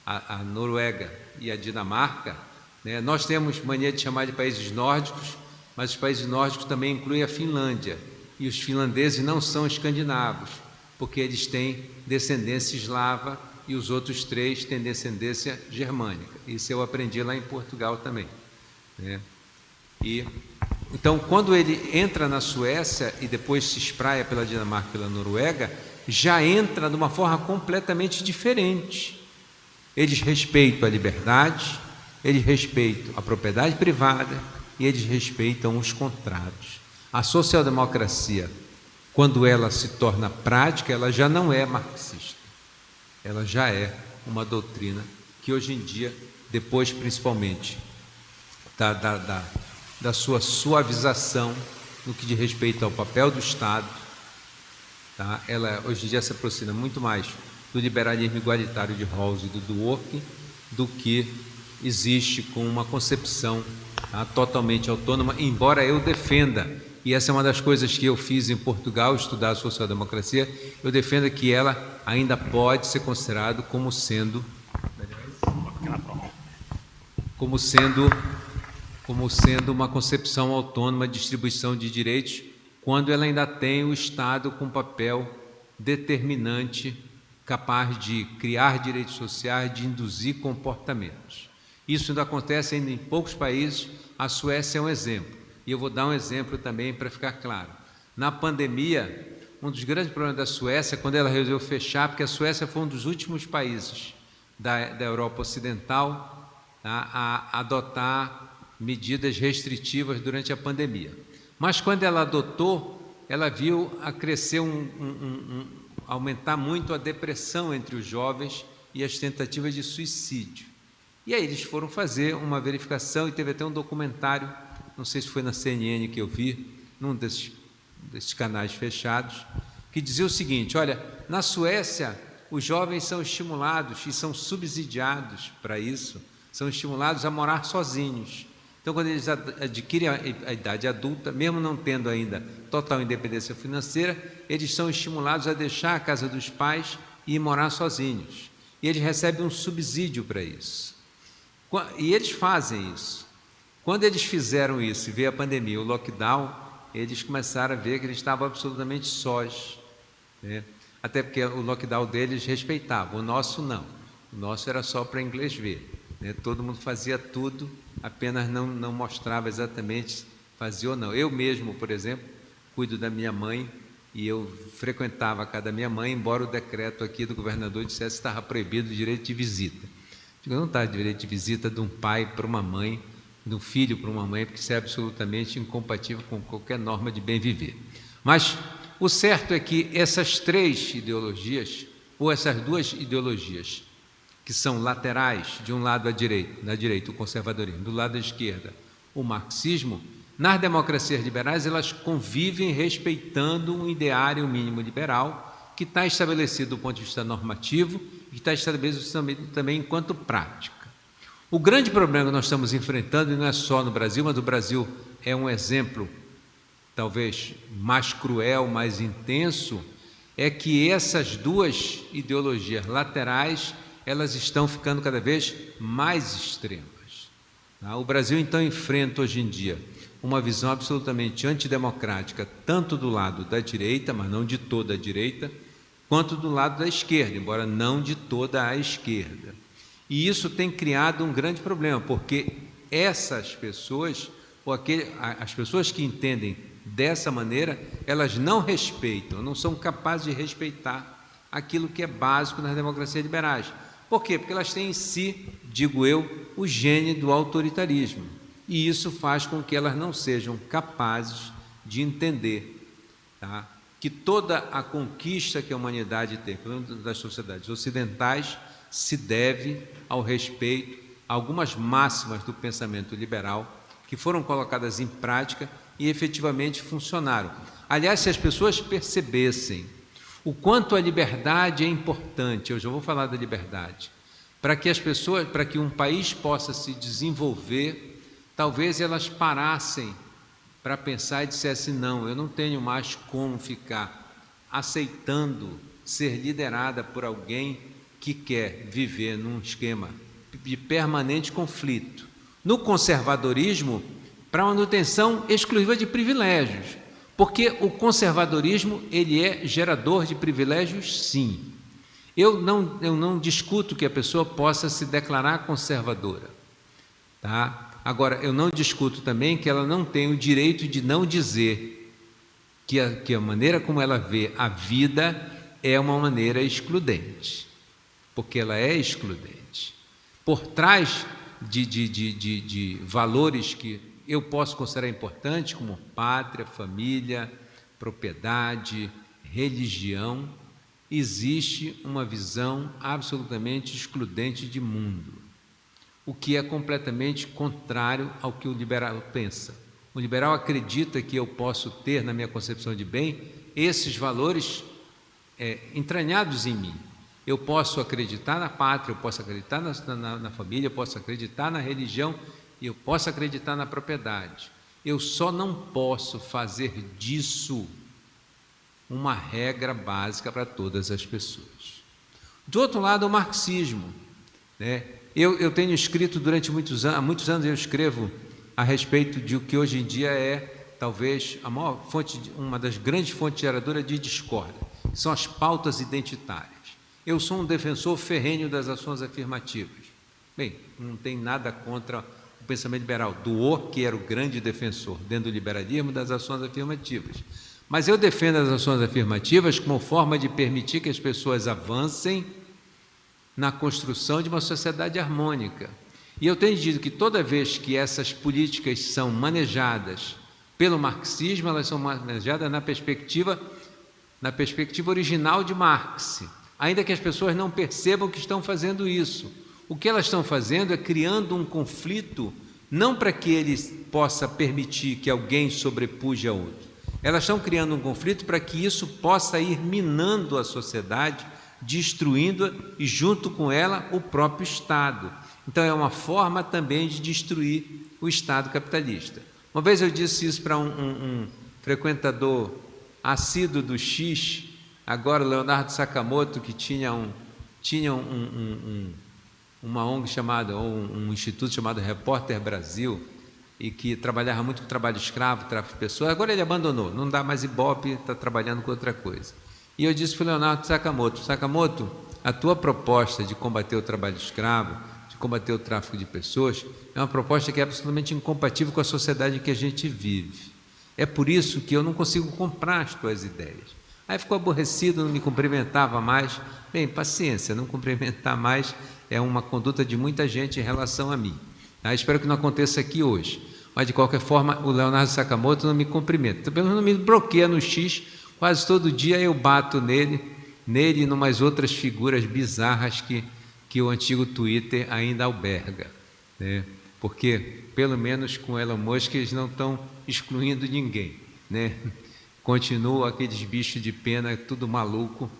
a Noruega e a Dinamarca, né, nós temos mania de chamar de países nórdicos, mas os países nórdicos também incluem a Finlândia, e os finlandeses não são escandinavos, porque eles têm descendência eslava e os outros três têm descendência germânica. Isso eu aprendi lá em Portugal também, né? Então, quando ele entra na Suécia e depois se espraia pela Dinamarca e pela Noruega, já entra de uma forma completamente diferente. Eles respeitam a liberdade, eles respeitam a propriedade privada e eles respeitam os contratos. A social-democracia quando ela se torna prática, ela já não é marxista. Ela já é uma doutrina que hoje em dia, depois principalmente da sua suavização no que diz respeito ao papel do Estado, tá? Ela hoje em dia se aproxima muito mais do liberalismo igualitário de Rawls e do Dworkin do que existe com uma concepção, tá, totalmente autônoma, embora eu defenda, e essa é uma das coisas que eu fiz em Portugal, estudar a social-democracia, eu defendo que ela ainda pode ser considerado como sendo uma concepção autônoma de distribuição de direitos, quando ela ainda tem o Estado com papel determinante, capaz de criar direitos sociais, de induzir comportamentos. Isso ainda acontece ainda em poucos países. A Suécia é um exemplo, e eu vou dar um exemplo também para ficar claro. Na pandemia, um dos grandes problemas da Suécia, quando ela resolveu fechar, porque a Suécia foi um dos últimos países da Europa Ocidental, tá, a adotar medidas restritivas durante a pandemia. Mas quando ela adotou, ela viu a crescer aumentar muito a depressão entre os jovens e as tentativas de suicídio. E aí eles foram fazer uma verificação e teve até um documentário, não sei se foi na CNN que eu vi, num desses canais fechados, que dizia o seguinte: olha, na Suécia os jovens são estimulados e são subsidiados para isso, são estimulados a morar sozinhos. Então, quando eles adquirem a idade adulta, mesmo não tendo ainda total independência financeira, eles são estimulados a deixar a casa dos pais e ir morar sozinhos. E eles recebem um subsídio para isso. E eles fazem isso. Quando eles fizeram isso e veio a pandemia, o lockdown, eles começaram a ver que eles estavam absolutamente sós, né? Até porque o lockdown deles respeitava, o nosso não. O nosso era só para inglês ver, né? Todo mundo fazia tudo, apenas não mostrava exatamente fazia ou não. Eu mesmo, por exemplo, cuido da minha mãe e eu frequentava a casa da minha mãe, embora o decreto aqui do governador dissesse que estava proibido o direito de visita. Não está direito de visita de um pai para uma mãe, de um filho para uma mãe, porque isso é absolutamente incompatível com qualquer norma de bem viver. Mas o certo é que essas três ideologias, ou essas duas ideologias, que são laterais, de um lado na direita o conservadorismo, do lado da esquerda o marxismo, nas democracias liberais elas convivem respeitando um ideário mínimo liberal que está estabelecido do ponto de vista normativo e que está estabelecido também enquanto prática. O grande problema que nós estamos enfrentando, e não é só no Brasil, mas o Brasil é um exemplo talvez mais cruel, mais intenso, é que essas duas ideologias laterais elas estão ficando cada vez mais extremas. O Brasil, então, enfrenta hoje em dia uma visão absolutamente antidemocrática, tanto do lado da direita, mas não de toda a direita, quanto do lado da esquerda, embora não de toda a esquerda. E isso tem criado um grande problema, porque essas pessoas, as pessoas que entendem dessa maneira, elas não respeitam, não são capazes de respeitar aquilo que é básico nas democracias liberais. Por quê? Porque elas têm em si, digo eu, o gene do autoritarismo. E isso faz com que elas não sejam capazes de entender, tá, que toda a conquista que a humanidade tem, pelo menos das sociedades ocidentais, se deve ao respeito a algumas máximas do pensamento liberal que foram colocadas em prática e efetivamente funcionaram. Aliás, se as pessoas percebessem o quanto a liberdade é importante, eu já vou falar da liberdade, para que um país possa se desenvolver, talvez elas parassem para pensar e dissessem: não, eu não tenho mais como ficar aceitando ser liderada por alguém que quer viver num esquema de permanente conflito. No conservadorismo, para manutenção exclusiva de privilégios, porque o conservadorismo ele é gerador de privilégios, sim. Eu não discuto que a pessoa possa se declarar conservadora, tá? Agora, eu não discuto também que ela não tem o direito de não dizer que a maneira como ela vê a vida é uma maneira excludente, porque ela é excludente. Por trás de valores que eu posso considerar importantes, como pátria, família, propriedade, religião, existe uma visão absolutamente excludente de mundo, o que é completamente contrário ao que o liberal pensa. O liberal acredita que eu posso ter, na minha concepção de bem, esses valores entranhados em mim. Eu posso acreditar na pátria, eu posso acreditar na família, eu posso acreditar na religião, eu posso acreditar na propriedade. Eu só não posso fazer disso uma regra básica para todas as pessoas. Do outro lado, o marxismo, né? Eu tenho escrito há muitos anos eu escrevo a respeito de o que hoje em dia é talvez a maior fonte, uma das grandes fontes geradoras de discórdia, que são as pautas identitárias. Eu sou um defensor ferrenho das ações afirmativas. Bem, não tem nada contra o pensamento liberal, que era o grande defensor dentro do liberalismo das ações afirmativas. Mas eu defendo as ações afirmativas como forma de permitir que as pessoas avancem na construção de uma sociedade harmônica. E eu tenho dito que toda vez que essas políticas são manejadas pelo marxismo, elas são manejadas na perspectiva original de Marx, ainda que as pessoas não percebam que estão fazendo isso. O que elas estão fazendo é criando um conflito, não para que ele possa permitir que alguém sobrepuja a outro. Elas estão criando um conflito para que isso possa ir minando a sociedade, destruindo-a e, junto com ela, o próprio Estado. Então, é uma forma também de destruir o Estado capitalista. Uma vez eu disse isso para um frequentador assíduo do X, agora Leonardo Sakamoto, que tinha uma ONG chamada, ou um instituto chamado Repórter Brasil, e que trabalhava muito com trabalho escravo, tráfico de pessoas. Agora ele abandonou, não dá mais Ibope, está trabalhando com outra coisa. E eu disse para o Leonardo Sakamoto, a tua proposta de combater o trabalho escravo, de combater o tráfico de pessoas, é uma proposta que é absolutamente incompatível com a sociedade em que a gente vive. É por isso que eu não consigo comprar as tuas ideias. Aí ficou aborrecido, não me cumprimentava mais. Bem, paciência, não cumprimentar mais é uma conduta de muita gente em relação a mim. Espero que não aconteça aqui hoje. Mas, de qualquer forma, o Leonardo Sakamoto não me cumprimenta. Pelo menos não me bloqueia no X. Quase todo dia eu bato nele e numas outras figuras bizarras que o antigo Twitter ainda alberga, né? Porque, pelo menos com Elon Musk, eles não estão excluindo ninguém, né? Continuam aqueles bichos de pena, tudo maluco,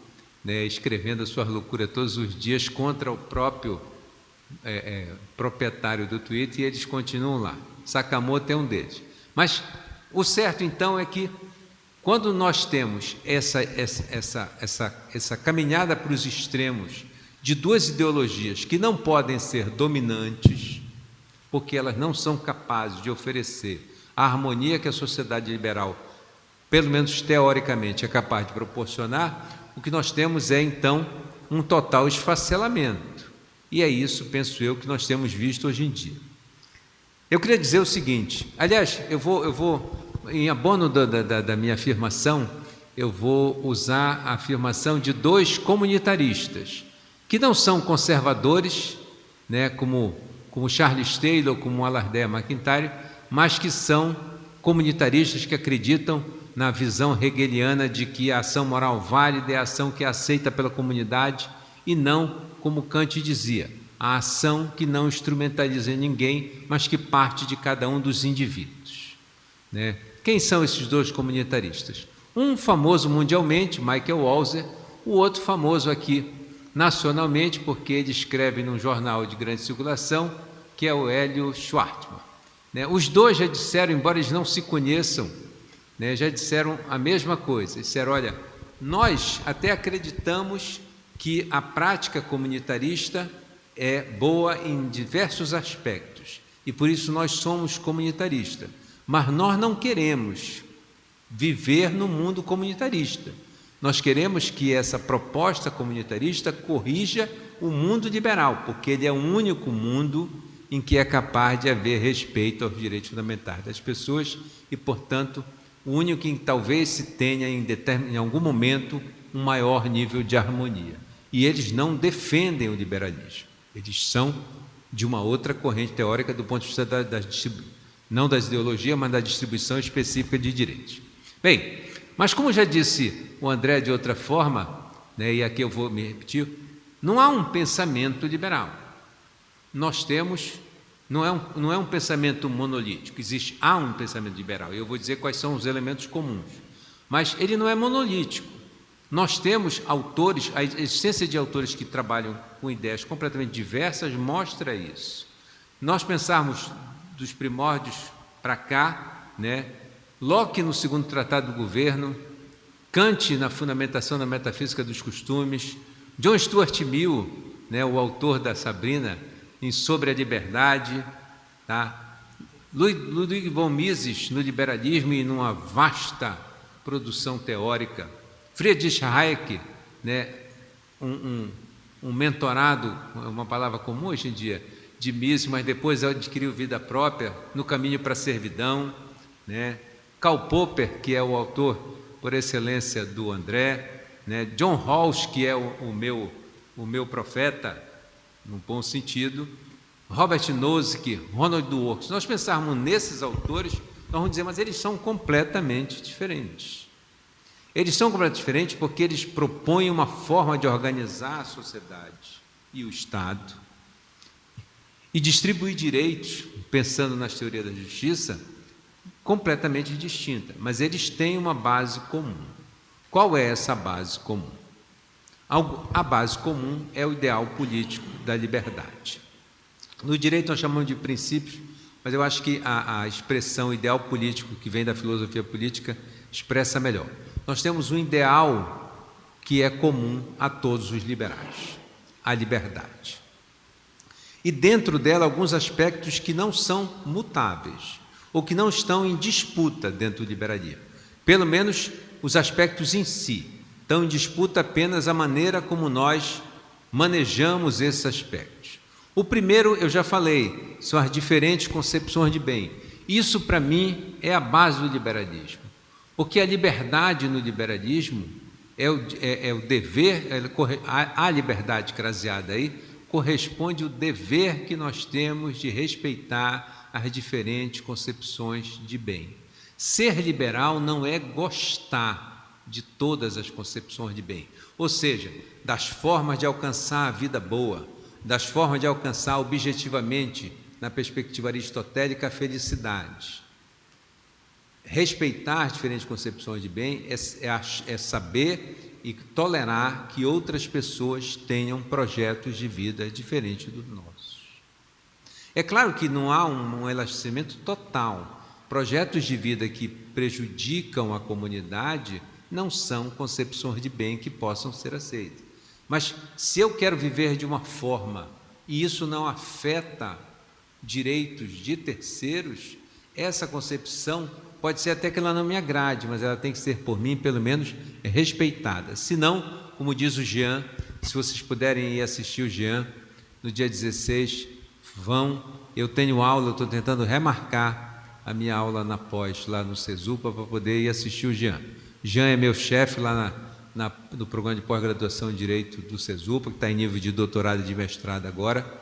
né? Escrevendo as suas loucuras todos os dias contra o próprio proprietário do Twitter, e eles continuam lá. Sakamoto é um deles. Mas o certo, então, é que quando nós temos essa caminhada para os extremos de duas ideologias que não podem ser dominantes, porque elas não são capazes de oferecer a harmonia que a sociedade liberal, pelo menos teoricamente, é capaz de proporcionar, o que nós temos é, então, um total esfacelamento. E é isso, penso eu, que nós temos visto hoje em dia. Eu queria dizer o seguinte, aliás, eu vou em abono da minha afirmação, eu vou usar a afirmação de dois comunitaristas, que não são conservadores, né, como Charles Taylor, como Alardea McIntyre, mas que são comunitaristas que acreditam na visão hegeliana de que a ação moral válida é a ação que é aceita pela comunidade e não, como Kant dizia, a ação que não instrumentaliza ninguém, mas que parte de cada um dos indivíduos, né? Quem são esses dois comunitaristas? Um famoso mundialmente, Michael Walzer, o outro famoso aqui nacionalmente, porque ele escreve num jornal de grande circulação, que é o Hélio Schwartzman, né? Os dois já disseram, embora eles não se conheçam, né, já disseram a mesma coisa. Disseram, olha, nós até acreditamos que a prática comunitarista é boa em diversos aspectos, e por isso nós somos comunitaristas. Mas nós não queremos viver no mundo comunitarista. Nós queremos que essa proposta comunitarista corrija o mundo liberal, porque ele é o único mundo em que é capaz de haver respeito aos direitos fundamentais das pessoas e, portanto, o único em que talvez se tenha em algum momento um maior nível de harmonia. E eles não defendem o liberalismo. Eles são de uma outra corrente teórica do ponto de vista não das ideologias, mas da distribuição específica de direitos. Bem, Mas como já disse o André de outra forma, né, e aqui eu vou me repetir, não há um pensamento liberal. Nós temos, não é um pensamento monolítico, há um pensamento liberal, e eu vou dizer quais são os elementos comuns, mas ele não é monolítico. Nós temos autores, a existência de autores que trabalham com ideias completamente diversas mostra isso. Nós pensarmos dos primórdios para cá, né? Locke no segundo tratado do governo, Kant na fundamentação da metafísica dos costumes, John Stuart Mill, né, o autor da Sabrina, em Sobre a Liberdade, tá? Ludwig von Mises no liberalismo e numa vasta produção teórica, Friedrich Hayek, né, um mentorado, uma palavra comum hoje em dia, de Mises, mas depois adquiriu vida própria no caminho para a servidão, né? Karl Popper, que é o autor por excelência do André, né? John Rawls, que é o meu profeta, num bom sentido, Robert Nozick, Ronald Dworkin. Se nós pensarmos nesses autores, nós vamos dizer, mas eles são completamente diferentes. Eles são completamente diferentes porque eles propõem uma forma de organizar a sociedade e o Estado e distribuir direitos, pensando nas teorias da justiça, completamente distinta, mas eles têm uma base comum. Qual é essa base comum? A base comum é o ideal político da liberdade. No direito nós chamamos de princípios, mas eu acho que a expressão ideal político, que vem da filosofia política, expressa melhor. Nós temos um ideal que é comum a todos os liberais, a liberdade. E dentro dela alguns aspectos que não são mutáveis, ou que não estão em disputa dentro do liberalismo. Pelo menos os aspectos em si. Estão em disputa apenas a maneira como nós manejamos esses aspectos. O primeiro, eu já falei, são as diferentes concepções de bem. Isso, para mim, é a base do liberalismo. Porque a liberdade no liberalismo é o dever, a liberdade craseada aí, corresponde ao dever que nós temos de respeitar as diferentes concepções de bem. Ser liberal não é gostar de todas as concepções de bem, ou seja, das formas de alcançar a vida boa, das formas de alcançar objetivamente, na perspectiva aristotélica, a felicidade. Respeitar as diferentes concepções de bem é saber e tolerar que outras pessoas tenham projetos de vida diferentes dos nossos. É claro que não há um elastecimento total. Projetos de vida que prejudicam a comunidade não são concepções de bem que possam ser aceitas. Mas se eu quero viver de uma forma e isso não afeta direitos de terceiros, essa concepção pode ser até que ela não me agrade, mas ela tem que ser por mim, pelo menos, respeitada. Se não, como diz o Jean, se vocês puderem ir assistir o Jean, no dia 16, vão. Eu tenho aula, eu estou tentando remarcar a minha aula na pós, lá no Cesupa, para poder ir assistir o Jean. Jean é meu chefe lá no programa de pós-graduação em Direito do Cesupa, que está em nível de doutorado e de mestrado agora,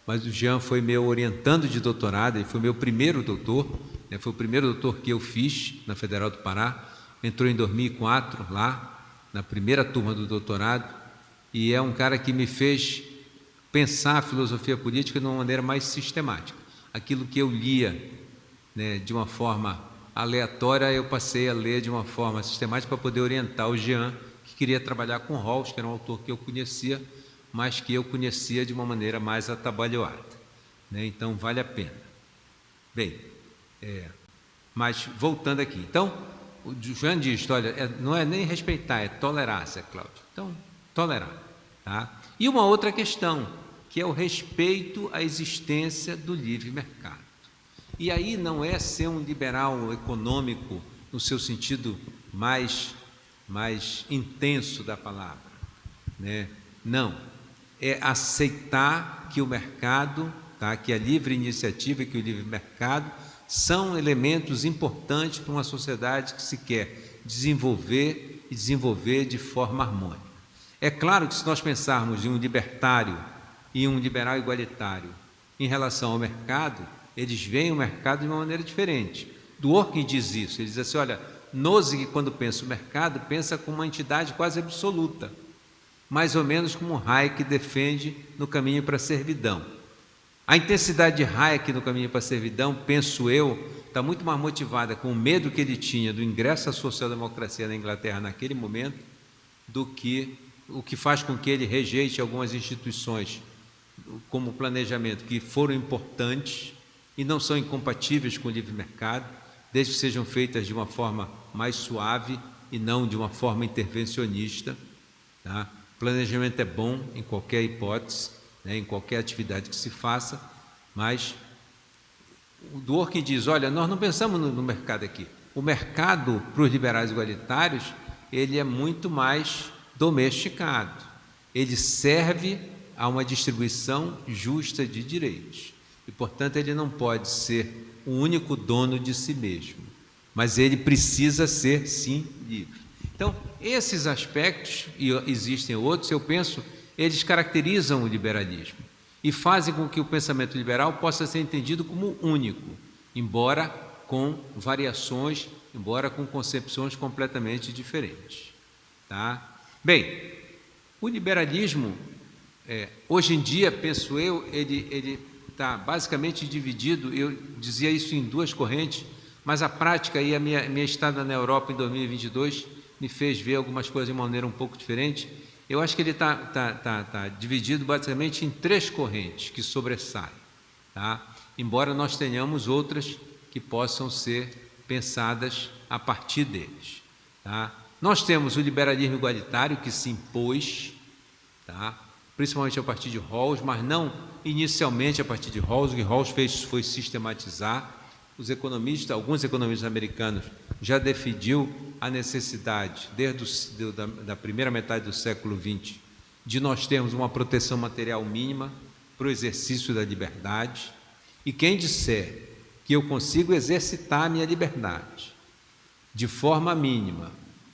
mas o Jean foi meu orientando de doutorado, ele foi meu primeiro doutor, né, foi o primeiro doutor que eu fiz na Federal do Pará, entrou em 2004 lá, na primeira turma do doutorado, e é um cara que me fez pensar a filosofia política de uma maneira mais sistemática. Aquilo que eu lia, né, de uma forma aleatória, eu passei a ler de uma forma sistemática para poder orientar o Jean, que queria trabalhar com Rawls, que era um autor que eu conhecia, mas que eu conhecia de uma maneira mais atabalhoada, né? Então vale a pena. Bem, mas voltando aqui, então o Jean diz, olha, não é nem respeitar, é tolerância, Cláudio. Então, tolerar, tá? E uma outra questão, que é o respeito à existência do livre mercado. E aí não é ser um liberal econômico no seu sentido mais intenso da palavra, né? Não, é aceitar que o mercado, tá? Que a livre iniciativa e que o livre mercado são elementos importantes para uma sociedade que se quer desenvolver e desenvolver de forma harmônica. É claro que se nós pensarmos em um libertário e um liberal igualitário em relação ao mercado, eles veem o mercado de uma maneira diferente. Dworkin diz isso, ele diz assim, olha, Nozick, quando pensa o mercado, pensa como uma entidade quase absoluta, mais ou menos como Hayek defende no Caminho para a Servidão. A intensidade de Hayek no Caminho para a Servidão, penso eu, está muito mais motivada com o medo que ele tinha do ingresso à social-democracia na Inglaterra naquele momento, do que o que faz com que ele rejeite algumas instituições como planejamento que foram importantes e não são incompatíveis com o livre mercado, desde que sejam feitas de uma forma mais suave e não de uma forma intervencionista. Tá? Planejamento é bom em qualquer hipótese, né, em qualquer atividade que se faça, mas o Dworkin diz, olha, nós não pensamos no mercado aqui. O mercado, para os liberais igualitários, ele é muito mais domesticado. Ele serve a uma distribuição justa de direitos. E, portanto, ele não pode ser o único dono de si mesmo, mas ele precisa ser, sim, livre. Então, esses aspectos, e existem outros, eu penso, eles caracterizam o liberalismo e fazem com que o pensamento liberal possa ser entendido como único, embora com variações, embora com concepções completamente diferentes. Tá? Bem, o liberalismo, hoje em dia, penso eu, ele está basicamente dividido, eu dizia isso em duas correntes, mas a prática e a minha estada na Europa em 2022 me fez ver algumas coisas de maneira um pouco diferente. Eu acho que ele está dividido basicamente em três correntes que sobressaem, tá? Embora nós tenhamos outras que possam ser pensadas a partir deles. Tá? Nós temos o liberalismo igualitário que se impôs, tá? Principalmente a partir de Rawls, mas não inicialmente a partir de Rawls. O que Rawls fez foi sistematizar. Alguns economistas americanos já defendiam a necessidade, desde da primeira metade do século XX, de nós termos uma proteção material mínima para o exercício da liberdade. E quem disser que eu consigo exercitar a minha liberdade de forma mínima,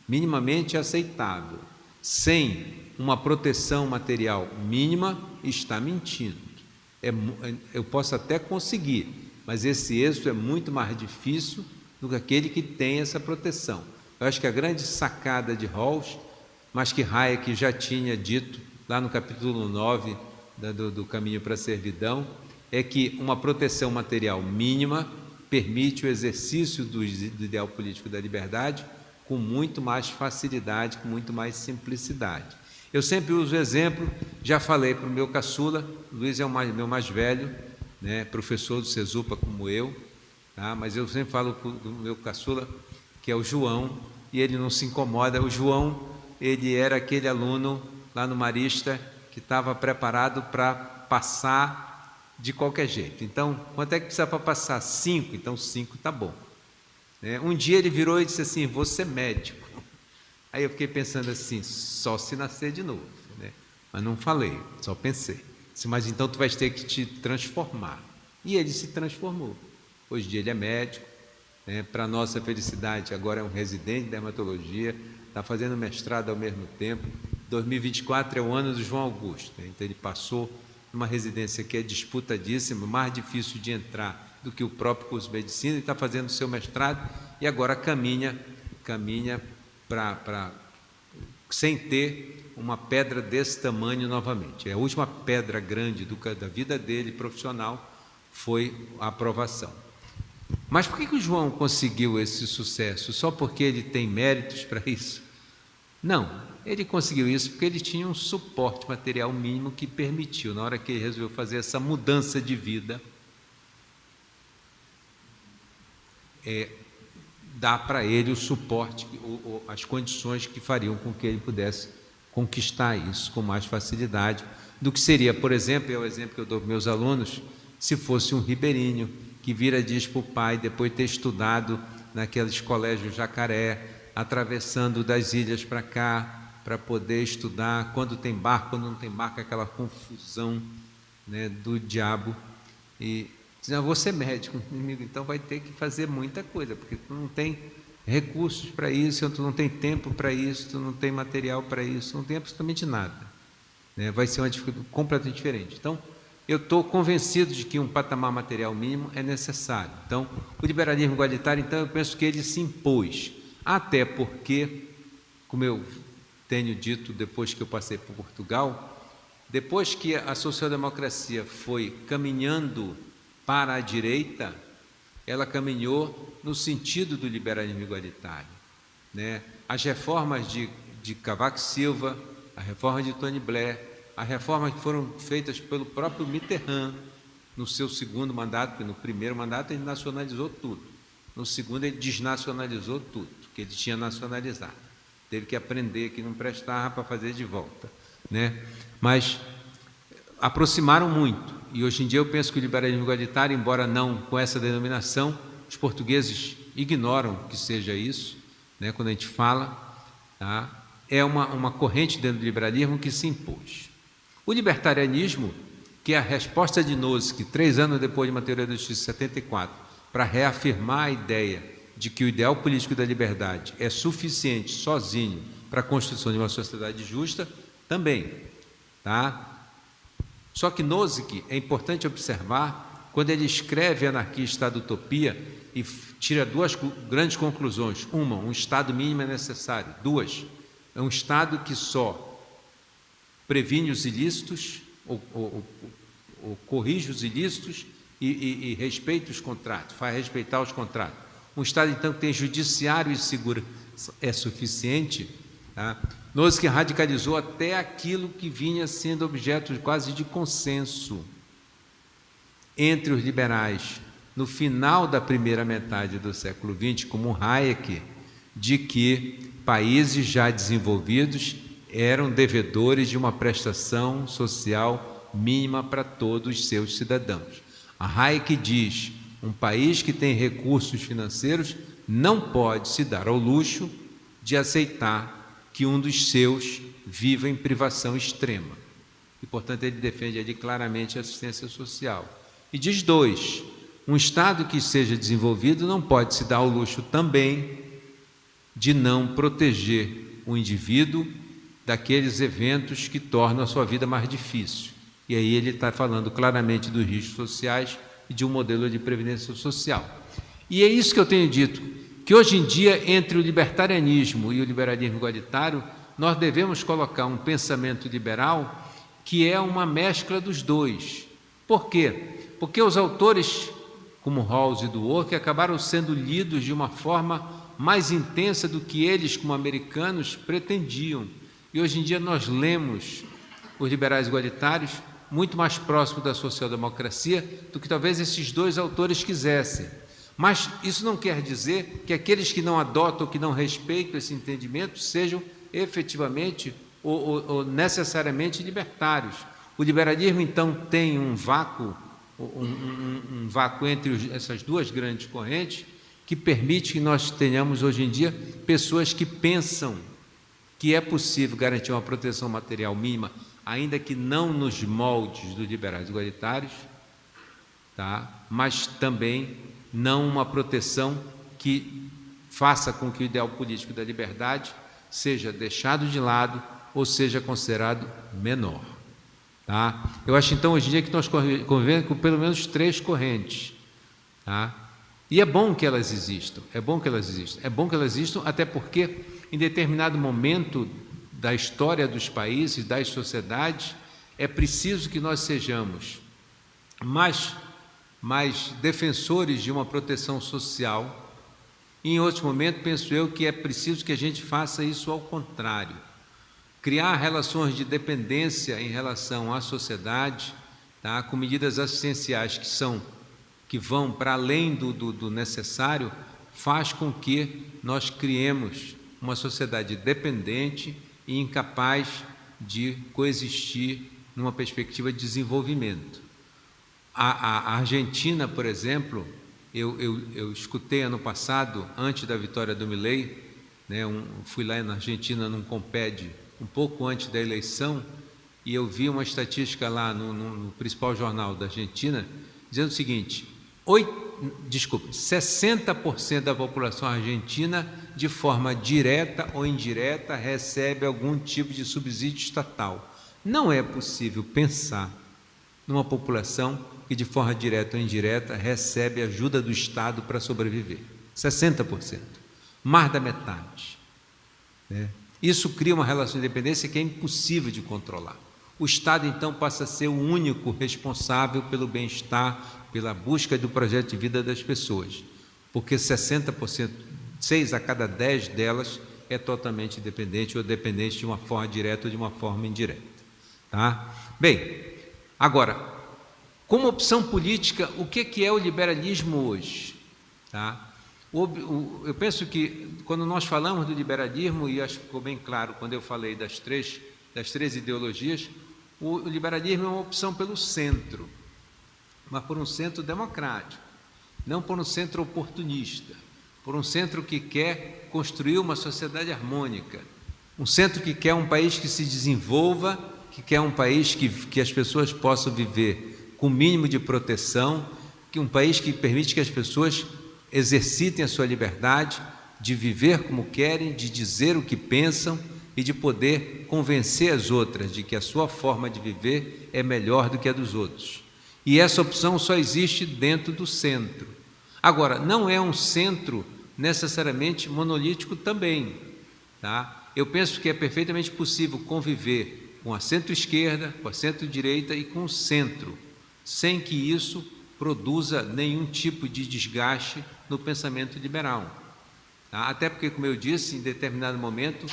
minimamente aceitável, sem uma proteção material mínima, está mentindo. Eu posso até conseguir, mas esse êxito é muito mais difícil do que aquele que tem essa proteção. Eu acho que a grande sacada de Rawls, mas que Hayek já tinha dito lá no capítulo 9 do Caminho para a Servidão, é que uma proteção material mínima permite o exercício do ideal político da liberdade com muito mais facilidade, com muito mais simplicidade. Eu sempre uso o exemplo, já falei para o meu caçula, Luiz é o meu mais velho, né, professor do Cesupa como eu, tá? Mas eu sempre falo do meu caçula, que é o João, e ele não se incomoda. O João, ele era aquele aluno lá no Marista que estava preparado para passar de qualquer jeito. Então, quanto é que precisa para passar? 5, então 5 está bom. Um dia ele virou e disse assim, vou ser médico. Aí eu fiquei pensando assim, só se nascer de novo, né? Mas não falei, só pensei. Mas então tu vais ter que te transformar. E ele se transformou. Hoje em dia ele é médico, né? Para nossa felicidade, agora é um residente de dermatologia, está fazendo mestrado ao mesmo tempo. 2024 é o ano do João Augusto, né? Então ele passou numa residência que é disputadíssima, mais difícil de entrar do que o próprio curso de medicina, e está fazendo o seu mestrado e agora caminha sem ter uma pedra desse tamanho novamente. A última pedra grande da vida dele profissional foi a aprovação. Mas por que o João conseguiu esse sucesso? Só porque ele tem méritos para isso? Não, ele conseguiu isso porque ele tinha um suporte material mínimo que permitiu, na hora que ele resolveu fazer essa mudança de vida, dar para ele o suporte, as condições que fariam com que ele pudesse conquistar isso com mais facilidade do que seria, por exemplo, é o exemplo que eu dou para meus alunos, se fosse um ribeirinho que vira diz para o pai, depois de ter estudado naqueles colégios Jacaré, atravessando das ilhas para cá, para poder estudar, quando tem barco, quando não tem barco, aquela confusão, né, do diabo, e diz, não, vou ser médico, amigo, então vai ter que fazer muita coisa, porque tu não tem recursos para isso, tu não tem tempo para isso, tu não tem material para isso, não tem absolutamente nada, né? Vai ser uma dificuldade completamente diferente. Então, eu estou convencido de que um patamar material mínimo é necessário. Então, o liberalismo igualitário, então, eu penso que ele se impôs. Até porque, como eu tenho dito depois que eu passei por Portugal, depois que a social-democracia foi caminhando para a direita, ela caminhou no sentido do liberalismo igualitário, né? As reformas de Cavaco Silva, a reforma de Tony Blair, as reformas que foram feitas pelo próprio Mitterrand no seu segundo mandato, porque no primeiro mandato ele nacionalizou tudo, no segundo ele desnacionalizou tudo, que ele tinha nacionalizado, teve que aprender que não prestava para fazer de volta, né? Mas aproximaram muito, e hoje em dia eu penso que o liberalismo igualitário, embora não com essa denominação, os portugueses ignoram que seja isso, né? Quando a gente fala, tá? É uma corrente dentro do liberalismo que se impôs. O libertarianismo, que é a resposta de Nozick, 3 anos depois de uma teoria da justiça, 74, para reafirmar a ideia de que o ideal político da liberdade é suficiente sozinho para a construção de uma sociedade justa, também, tá? Só que Nozick, é importante observar, quando ele escreve Anarquia e Estado Utopia, e tira 2 grandes conclusões. Uma, um Estado mínimo é necessário. 2, é um Estado que só previne os ilícitos, ou corrige os ilícitos e respeita os contratos, faz respeitar os contratos. Um Estado, então, que tem judiciário e segurança é suficiente, tá? Nozick radicalizou até aquilo que vinha sendo objeto quase de consenso entre os liberais no final da primeira metade do século XX, como Hayek, de que países já desenvolvidos eram devedores de uma prestação social mínima para todos os seus cidadãos. A Hayek diz: um país que tem recursos financeiros não pode se dar ao luxo de aceitar que um dos seus viva em privação extrema. E, portanto, ele defende ali claramente a assistência social. E diz 2, um Estado que seja desenvolvido não pode se dar ao luxo também de não proteger o indivíduo daqueles eventos que tornam a sua vida mais difícil. E aí ele está falando claramente dos riscos sociais e de um modelo de previdência social. E é isso que eu tenho dito, que hoje em dia, entre o libertarianismo e o liberalismo igualitário, nós devemos colocar um pensamento liberal que é uma mescla dos dois. Por quê? Porque os autores, como Rawls e Dworkin, acabaram sendo lidos de uma forma mais intensa do que eles, como americanos, pretendiam. E hoje em dia nós lemos os liberais igualitários muito mais próximos da social-democracia do que talvez esses 2 autores quisessem. Mas isso não quer dizer que aqueles que não adotam, que não respeitam esse entendimento, sejam efetivamente ou necessariamente libertários. O liberalismo, então, tem um vácuo, um vácuo entre essas 2 grandes correntes, que permite que nós tenhamos hoje em dia pessoas que pensam que é possível garantir uma proteção material mínima, ainda que não nos moldes dos liberais igualitários, tá? Mas também não uma proteção que faça com que o ideal político da liberdade seja deixado de lado ou seja considerado menor. Tá? Eu acho, então, hoje em dia que nós convivemos com pelo menos 3 correntes. Tá? E é bom que elas existam, é bom que elas existam, até porque, em determinado momento da história dos países, das sociedades, é preciso que nós sejamos mais defensores de uma proteção social. E, em outros momentos, penso eu que é preciso que a gente faça isso ao contrário. Criar relações de dependência em relação à sociedade, tá? Com medidas assistenciais que vão para além do necessário, faz com que nós criemos uma sociedade dependente e incapaz de coexistir numa perspectiva de desenvolvimento. A Argentina, por exemplo, eu escutei ano passado, antes da vitória do Milei, né, fui lá na Argentina num Comped, um pouco antes da eleição, e eu vi uma estatística lá no principal jornal da Argentina, dizendo o seguinte: 60% da população argentina, de forma direta ou indireta, recebe algum tipo de subsídio estatal. Não é possível pensar numa população que, de forma direta ou indireta, recebe ajuda do Estado para sobreviver. 60%. mais da metade, né? Isso cria uma relação de dependência que é impossível de controlar. O Estado, então, passa a ser o único responsável pelo bem-estar, pela busca do projeto de vida das pessoas, porque 60%, 6 a cada 10 delas é totalmente dependente ou dependente de uma forma direta ou de uma forma indireta. Tá? Bem, agora, como opção política, o que é o liberalismo hoje? Tá? Eu penso que, quando nós falamos do liberalismo, e acho que ficou bem claro quando eu falei das três ideologias, o liberalismo é uma opção pelo centro, mas por um centro democrático, não por um centro oportunista, por um centro que quer construir uma sociedade harmônica, um centro que quer um país que se desenvolva, que quer um país que as pessoas possam viver com o mínimo de proteção, que um país que permite que as pessoas exercitem a sua liberdade de viver como querem, de dizer o que pensam e de poder convencer as outras de que a sua forma de viver é melhor do que a dos outros. E essa opção só existe dentro do centro. Agora, não é um centro necessariamente monolítico também, tá? Eu penso que é perfeitamente possível conviver com a centro-esquerda, com a centro-direita e com o centro, sem que isso produza nenhum tipo de desgaste no pensamento liberal. Tá? Até porque, como eu disse, em determinado momento,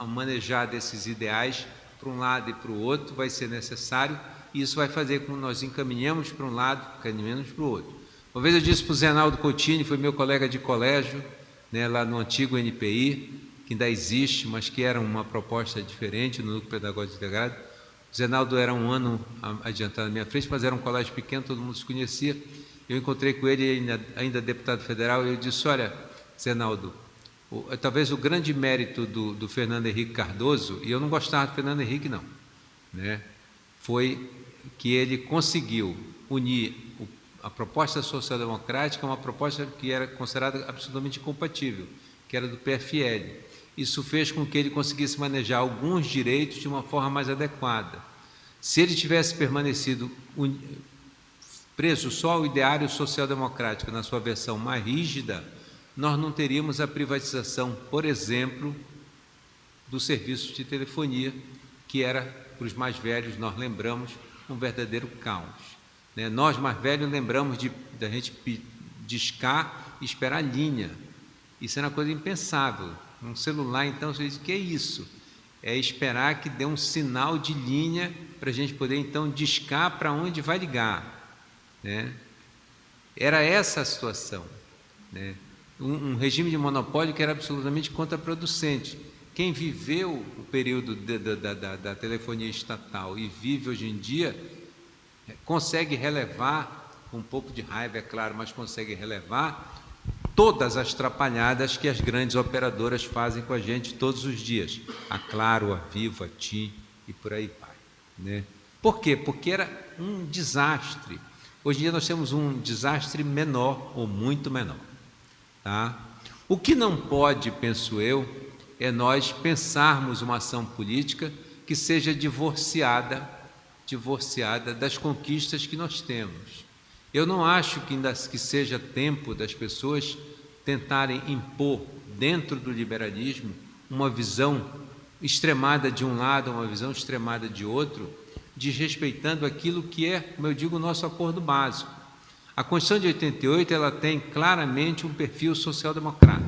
manejar desses ideais para um lado e para o outro vai ser necessário, e isso vai fazer com que nós encaminhemos para um lado, encaminhemos para o outro. Uma vez eu disse para o Zenaldo Coutinho, foi meu colega de colégio, né, lá no antigo NPI, que ainda existe, mas que era uma proposta diferente no Núcleo Pedagógico Integrado. O Zenaldo era um ano adiantado na minha frente, mas era um colégio pequeno, todo mundo se conhecia. Eu encontrei com ele, ainda deputado federal, e eu disse: olha, Zenaldo, talvez o grande mérito do Fernando Henrique Cardoso, e eu não gostava do Fernando Henrique não, né, foi que ele conseguiu unir a proposta social-democrática a uma proposta que era considerada absolutamente incompatível, que era do PFL. Isso fez com que ele conseguisse manejar alguns direitos de uma forma mais adequada. Se ele tivesse permanecido preso só ao ideário social-democrático na sua versão mais rígida, nós não teríamos a privatização, por exemplo, do serviço de telefonia, que era, para os mais velhos, nós lembramos, um verdadeiro caos. Né? Nós, mais velhos, lembramos da gente discar e esperar linha. Isso era uma coisa impensável. Um celular, então, você diz: o que é isso? É esperar que dê um sinal de linha para a gente poder, então, discar para onde vai ligar. Né? Era essa a situação. Né? Um regime de monopólio que era absolutamente contraproducente. Quem viveu o período da telefonia estatal e vive hoje em dia, consegue relevar, com um pouco de raiva, é claro, mas consegue relevar todas as trapalhadas que as grandes operadoras fazem com a gente todos os dias. A Claro, a Vivo, a TIM e por aí vai. Né? Por quê? Porque era um desastre. Hoje em dia nós temos um desastre menor ou muito menor. Tá? O que não pode, penso eu, é nós pensarmos uma ação política que seja divorciada das conquistas que nós temos. Eu não acho que seja tempo das pessoas tentarem impor dentro do liberalismo uma visão extremada de um lado, uma visão extremada de outro, desrespeitando aquilo que é, como eu digo, o nosso acordo básico. A Constituição de 88, ela tem claramente um perfil social-democrata,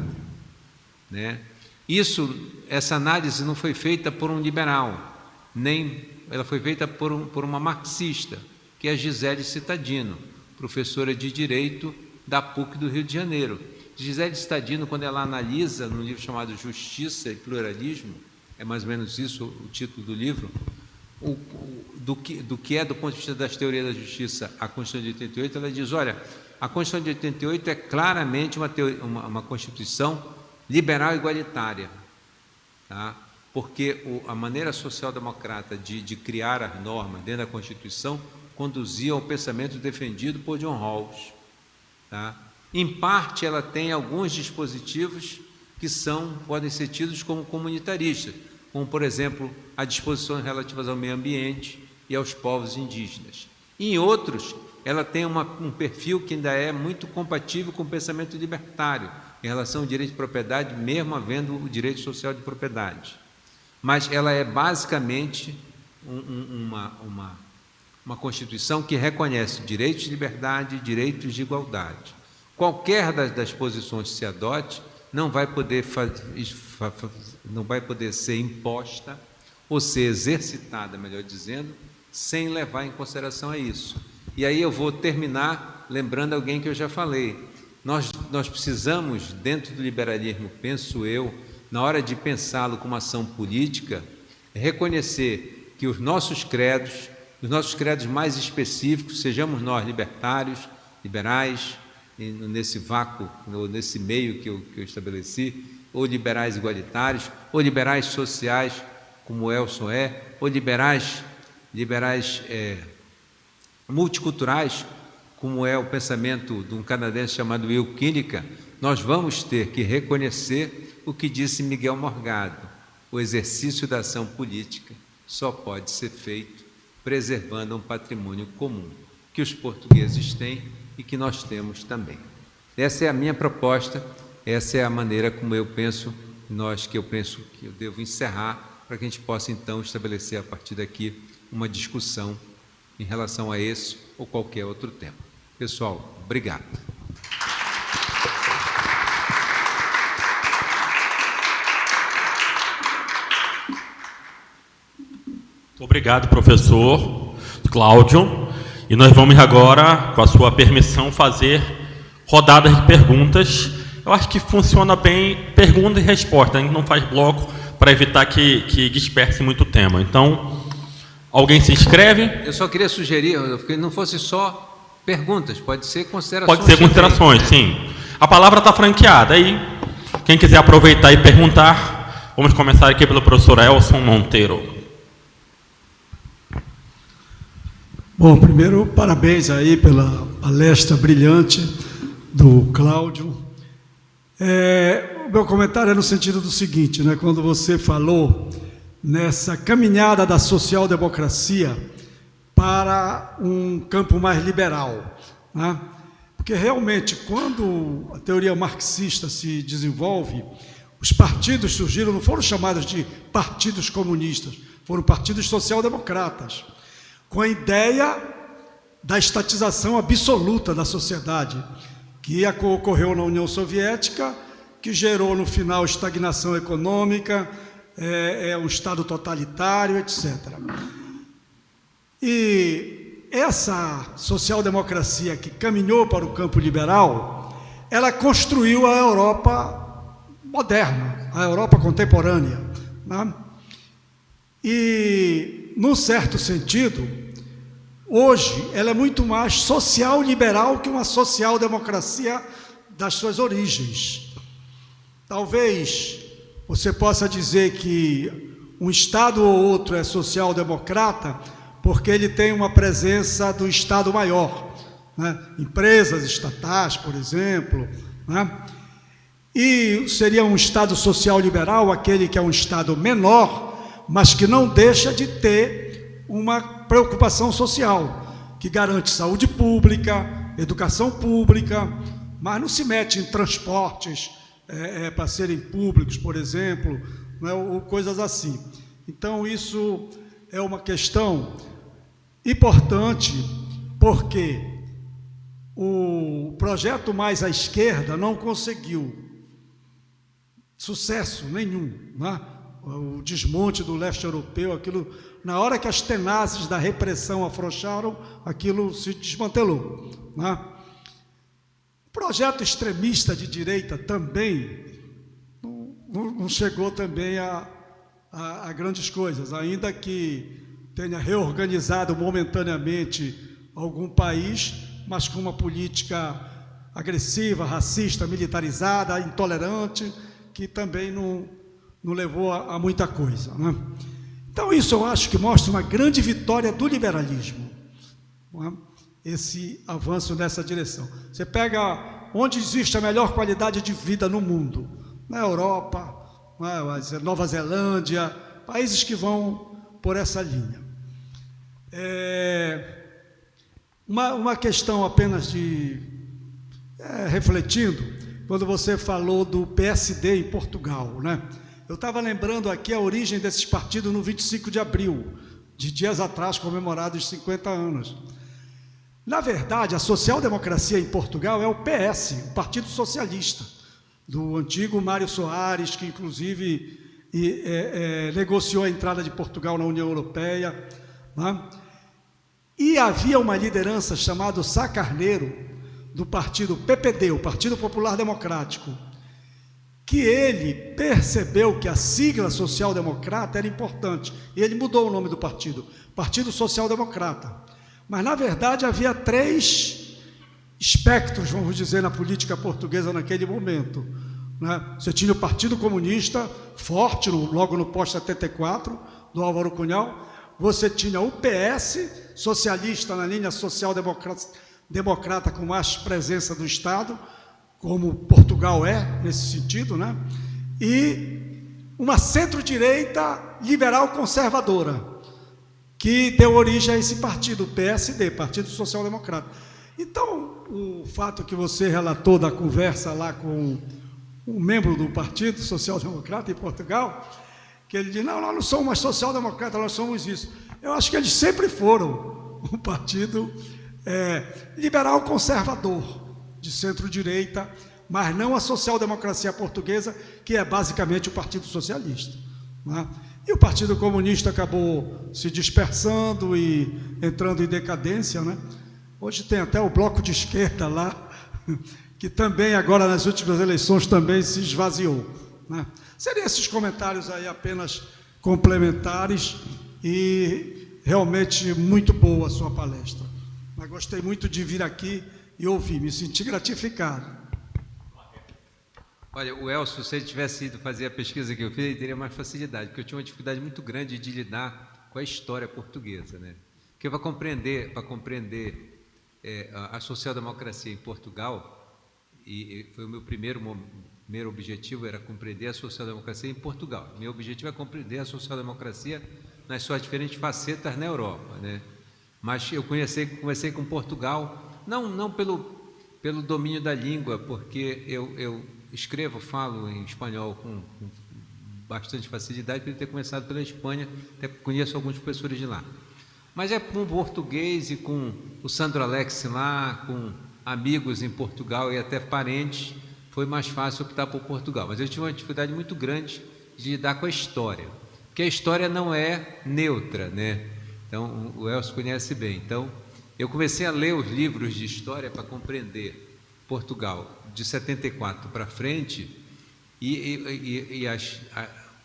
né? Essa análise não foi feita por um liberal, nem ela foi feita por uma marxista, que é a Gisele Cittadino, professora de Direito da PUC do Rio de Janeiro. Gisele Cittadino, quando ela analisa, num livro chamado Justiça e Pluralismo, é mais ou menos isso o título do livro, do que é, do ponto de vista das teorias da justiça, a Constituição de 88, ela diz: olha, a Constituição de 88 é claramente uma Constituição liberal e igualitária, tá? Porque a maneira social-democrata de criar as normas dentro da Constituição conduzia ao pensamento defendido por John Rawls. Tá? Em parte, ela tem alguns dispositivos que podem ser tidos como comunitaristas, como, por exemplo, as disposições relativas ao meio ambiente e aos povos indígenas. Em outros, ela tem um perfil que ainda é muito compatível com o pensamento libertário, em relação ao direito de propriedade, mesmo havendo o direito social de propriedade. Mas ela é basicamente uma Constituição que reconhece direitos de liberdade e direitos de igualdade. Qualquer das posições que se adote não vai poder ser imposta ou ser exercitada, melhor dizendo, sem levar em consideração a isso. E aí eu vou terminar lembrando alguém que eu já falei. Nós precisamos, dentro do liberalismo, penso eu, na hora de pensá-lo como ação política, reconhecer que os nossos credos mais específicos, sejamos nós libertários, liberais, nesse vácuo, ou nesse meio que eu estabeleci, ou liberais igualitários, ou liberais sociais, como o Elson é, ou liberais multiculturais, como é o pensamento de um canadense chamado Will Kinnick, nós vamos ter que reconhecer o que disse Miguel Morgado: o exercício da ação política só pode ser feito preservando um patrimônio comum que os portugueses têm e que nós temos também. Essa é a minha proposta, essa é a maneira como eu penso, que eu devo encerrar, para que a gente possa então estabelecer a partir daqui uma discussão em relação a esse ou qualquer outro tema. Pessoal, obrigado. Obrigado, professor Cláudio. E nós vamos agora, com a sua permissão, fazer rodadas de perguntas. Eu acho que funciona bem pergunta e resposta. A gente não faz bloco para evitar que disperse muito o tema. Então, alguém se inscreve? Eu só queria sugerir que não fosse só perguntas, pode ser considerações. Pode ser considerações, sim. A palavra está franqueada. Aí, quem quiser aproveitar e perguntar, vamos começar aqui pelo professor Elson Monteiro. Bom, primeiro, parabéns aí pela palestra brilhante do Cláudio. O meu comentário é no sentido do seguinte, né? Quando você falou nessa caminhada da social-democracia para um campo mais liberal, né? Porque realmente, quando a teoria marxista se desenvolve, os partidos surgiram, não foram chamados de partidos comunistas, foram partidos social-democratas, com a ideia da estatização absoluta da sociedade, que ocorreu na União Soviética, que gerou no final estagnação econômica, um Estado totalitário, etc. E essa social-democracia que caminhou para o campo liberal, ela construiu a Europa moderna, a Europa contemporânea, né? E, num certo sentido, hoje ela é muito mais social-liberal que uma social-democracia das suas origens. Talvez você possa dizer que um Estado ou outro é social-democrata porque ele tem uma presença do Estado maior, né? Empresas estatais, por exemplo, né? E seria um Estado social-liberal aquele que é um Estado menor, mas que não deixa de ter uma preocupação social, que garante saúde pública, educação pública, mas não se mete em transportes para serem públicos, por exemplo, né, ou coisas assim. Então, isso é uma questão importante, porque o projeto mais à esquerda não conseguiu sucesso nenhum, né? O desmonte do leste europeu, aquilo, na hora que as tenazes da repressão afrouxaram, aquilo se desmantelou, né? O projeto extremista de direita também não chegou também a grandes coisas, ainda que tenha reorganizado momentaneamente algum país, mas com uma política agressiva, racista, militarizada, intolerante, que também não levou a muita coisa, né? Então, isso eu acho que mostra uma grande vitória do liberalismo, né? Esse avanço nessa direção. Você pega onde existe a melhor qualidade de vida no mundo, na Europa, Nova Zelândia, países que vão por essa linha. Uma questão apenas refletindo, quando você falou do PSD em Portugal, né? Eu estava lembrando aqui a origem desses partidos no 25 de abril, de dias atrás, comemorados 50 anos. Na verdade, a social-democracia em Portugal é o PS, o Partido Socialista, do antigo Mário Soares, que inclusive negociou a entrada de Portugal na União Europeia, né? E havia uma liderança chamada Sá Carneiro, do partido PPD, o Partido Popular Democrático, que ele percebeu que a sigla social-democrata era importante, e ele mudou o nome do partido, Partido Social-Democrata. Mas, na verdade, havia 3 espectros, vamos dizer, na política portuguesa naquele momento, né? Você tinha o Partido Comunista, forte, logo no pós-74, do Álvaro Cunhal. Você tinha o PS, socialista na linha social-democrata, com mais presença do Estado, como Portugal é, nesse sentido, né? E uma centro-direita liberal conservadora, que deu origem a esse partido, o PSD, Partido Social Democrata. Então, o fato que você relatou da conversa lá com um membro do Partido Social Democrata em Portugal, que ele diz, não, nós não somos mais social-democratas, nós somos isso. Eu acho que eles sempre foram um partido liberal conservador, de centro-direita, mas não a social-democracia portuguesa, que é basicamente o Partido Socialista, né? E o Partido Comunista acabou se dispersando e entrando em decadência, né? Hoje tem até o Bloco de Esquerda lá, que também agora nas últimas eleições também se esvaziou, né? Seriam esses comentários aí apenas complementares e realmente muito boa a sua palestra. Mas gostei muito de vir aqui e ouvir, me senti gratificado. Olha, o Elcio, se ele tivesse ido fazer a pesquisa que eu fiz, ele teria mais facilidade, porque eu tinha uma dificuldade muito grande de lidar com a história portuguesa, né? Porque para compreender a social-democracia em Portugal, e foi o meu primeiro objetivo, era compreender a social-democracia em Portugal. Meu objetivo é compreender a social-democracia nas suas diferentes facetas na Europa, né? Mas eu comecei com Portugal, não pelo domínio da língua, porque eu falo em espanhol com bastante facilidade, por ter começado pela Espanha, até conheço alguns professores de lá. Mas é com o português e com o Sandro Alex lá, com amigos em Portugal e até parentes, foi mais fácil optar por Portugal. Mas eu tive uma dificuldade muito grande de lidar com a história, porque a história não é neutra, né? Então, o Elcio conhece bem. Então, eu comecei a ler os livros de história para compreender Portugal de 74 para frente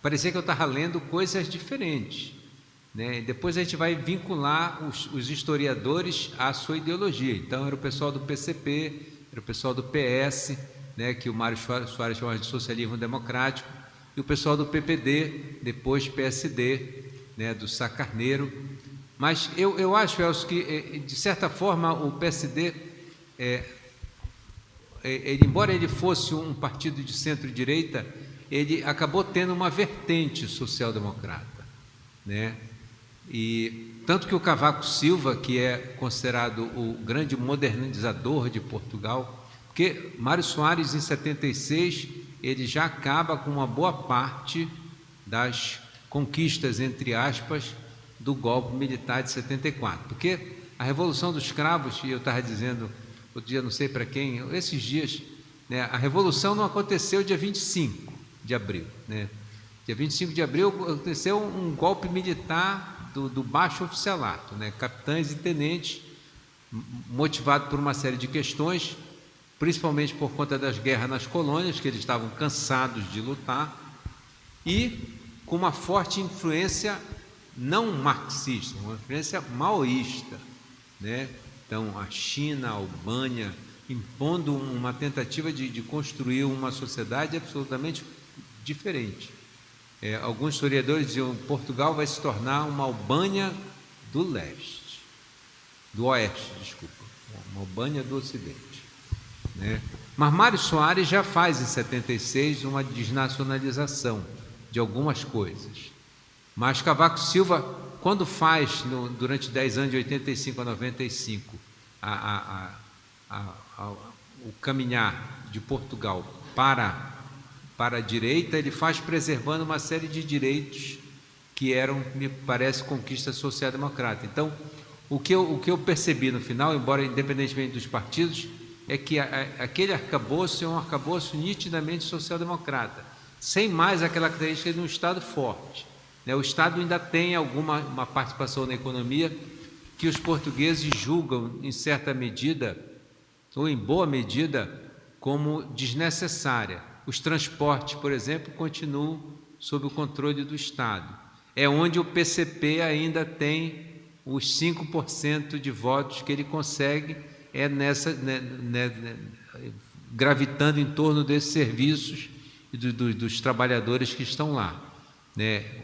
parecia que eu estava lendo coisas diferentes, né? Depois a gente vai vincular os historiadores à sua ideologia. Então, era o pessoal do PCP, era o pessoal do PS, né, que o Mário Soares chamava de socialismo democrático, e o pessoal do PPD, depois PSD, né, do Sá Carneiro. Mas eu acho, Elcio, que, de certa forma, o PSD, embora ele fosse um partido de centro-direita, ele acabou tendo uma vertente social-democrata, né? E tanto que o Cavaco Silva, que é considerado o grande modernizador de Portugal, porque Mário Soares, em 76, ele já acaba com uma boa parte das conquistas, entre aspas, do golpe militar de 74, porque a Revolução dos Cravos, e eu estava dizendo outro dia, não sei para quem, esses dias, né, a Revolução não aconteceu dia 25 de abril, né? Dia 25 de abril aconteceu um golpe militar do baixo oficialato, né? Capitães e tenentes, motivado por uma série de questões, principalmente por conta das guerras nas colônias, que eles estavam cansados de lutar, e com uma forte influência não marxista, uma influência maoísta, né? Então, a China, a Albânia, impondo uma tentativa de construir uma sociedade absolutamente diferente. Alguns historiadores diziam que Portugal vai se tornar uma Albânia do leste, do oeste, desculpa, uma Albânia do ocidente, né? Mas Mário Soares já faz em 76 uma desnacionalização de algumas coisas. Mas Cavaco Silva, quando faz, durante 10 anos, de 85 a 95, o caminhar de Portugal para a direita, ele faz preservando uma série de direitos que eram, me parece, conquista social-democrata. Então, o que eu percebi no final, embora independentemente dos partidos, é que aquele arcabouço é um arcabouço nitidamente social-democrata, sem mais aquela característica de um Estado forte. O Estado ainda tem uma participação na economia que os portugueses julgam, em certa medida, ou em boa medida, como desnecessária. Os transportes, por exemplo, continuam sob o controle do Estado. É onde o PCP ainda tem os 5% de votos que ele consegue, gravitando em torno desses serviços e dos trabalhadores que estão lá.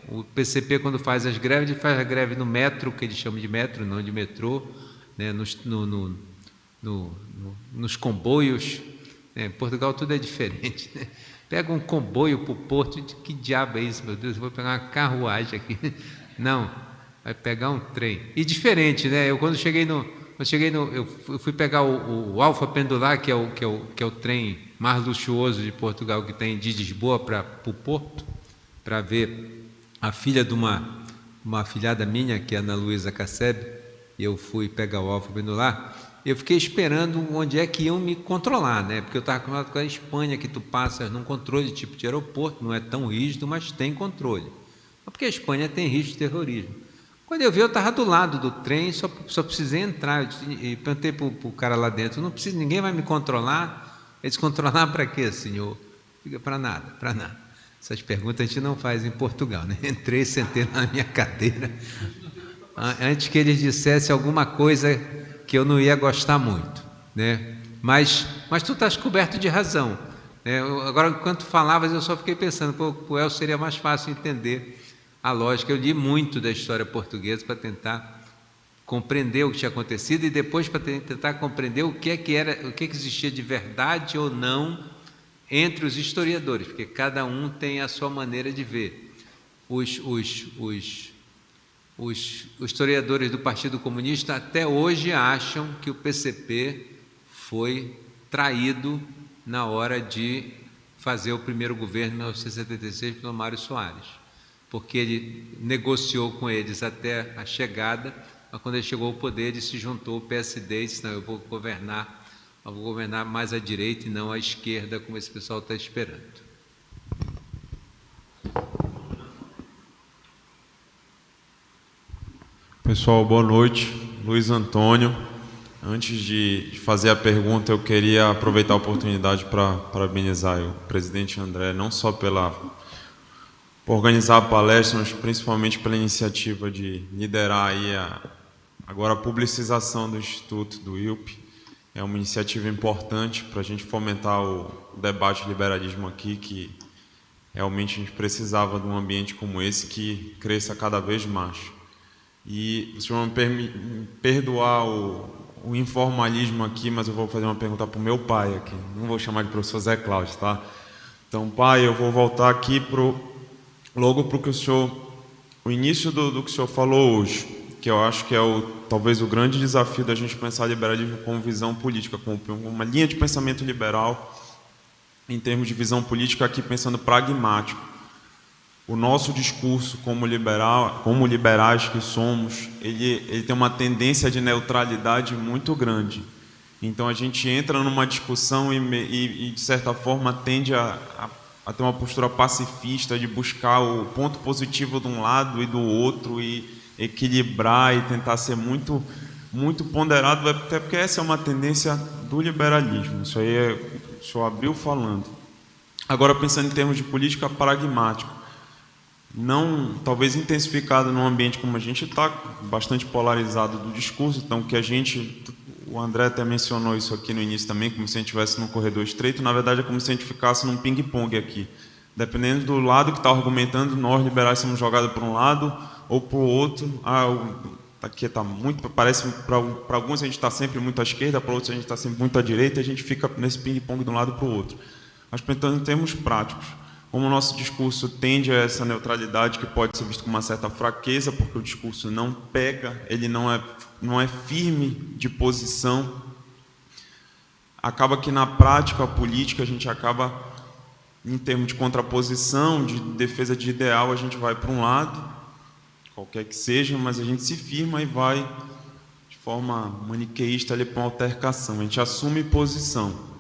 O PCP, quando faz as greves, ele faz a greve no metro, que eles chamam de metro, não de metrô, nos comboios. Em Portugal tudo é diferente. Pega um comboio para o porto, que diabo é isso, meu Deus? Eu vou pegar uma carruagem aqui. Não, vai pegar um trem. E diferente, eu fui pegar o Alfa Pendular, que é o trem mais luxuoso de Portugal, que tem de Lisboa para o Porto, para ver a filha de uma afilhada minha, que é a Ana Luísa Cassebe, e eu fui pegar o Alfa Pendular. Eu fiquei esperando onde é que iam me controlar, porque eu estava acostumado com a Espanha, que tu passas num controle tipo de aeroporto, não é tão rígido, mas tem controle. Porque a Espanha tem risco de terrorismo. Quando eu vi, eu estava do lado do trem, só precisei entrar. E perguntei para o cara lá dentro, ninguém vai me controlar? Ele disse, controlar para quê, senhor? Fica para nada, para nada. Essas perguntas a gente não faz em Portugal, Entrei, sentei na minha cadeira, antes que eles dissessem alguma coisa que eu não ia gostar muito, Mas tu estás coberto de razão, Agora, enquanto falavas, eu só fiquei pensando, para o El seria mais fácil entender a lógica. Eu li muito da história portuguesa para tentar compreender o que tinha acontecido e depois para tentar compreender o que existia de verdade ou não entre os historiadores, porque cada um tem a sua maneira de ver. Os historiadores do Partido Comunista até hoje acham que o PCP foi traído na hora de fazer o primeiro governo em 1976 pelo Mário Soares, porque ele negociou com eles até a chegada, mas quando ele chegou ao poder, ele se juntou ao PSD e disse, não, eu vou governar mais à direita e não à esquerda, como esse pessoal está esperando. Pessoal, boa noite. Luiz Antônio. Antes de fazer a pergunta, eu queria aproveitar a oportunidade para parabenizar o presidente André, não só por organizar a palestra, mas principalmente pela iniciativa de liderar aí agora a publicização do Instituto, do IUP. É uma iniciativa importante para a gente fomentar o debate de liberalismo aqui, que realmente a gente precisava de um ambiente como esse que cresça cada vez mais. E vocês vão me perdoar o informalismo aqui, mas eu vou fazer uma pergunta para o meu pai aqui. Não vou chamar de professor Zé Cláudio, tá? Então, pai, eu vou voltar aqui logo para o início do que o senhor falou hoje, que eu acho que é talvez o grande desafio da gente pensar liberalismo como visão política, como uma linha de pensamento liberal, em termos de visão política, aqui pensando pragmático. O nosso discurso como liberais que somos, ele tem uma tendência de neutralidade muito grande. Então a gente entra numa discussão e de certa forma tende a ter uma postura pacifista de buscar o ponto positivo de um lado e do outro e equilibrar e tentar ser muito, muito ponderado, até porque essa é uma tendência do liberalismo. Isso aí o senhor abriu falando. Agora, pensando em termos de política pragmática, não, talvez intensificado num ambiente como a gente está, bastante polarizado do discurso, então que o André até mencionou isso aqui no início também, como se a gente estivesse num corredor estreito, na verdade é como se a gente ficasse num ping-pong aqui. Dependendo do lado que está argumentando, nós liberais somos jogados para um lado ou para o outro. Aqui está muito, parece para alguns a gente está sempre muito à esquerda, para outros a gente está sempre muito à direita, e a gente fica nesse ping-pong de um lado para o outro. Mas pensando em termos práticos, como o nosso discurso tende a essa neutralidade que pode ser visto com uma certa fraqueza, porque o discurso não pega, ele não é firme de posição, acaba que na prática política a gente acaba, em termos de contraposição, de defesa de ideal, a gente vai para um lado, qualquer que seja, mas a gente se firma e vai de forma maniqueísta ali para uma altercação, a gente assume posição.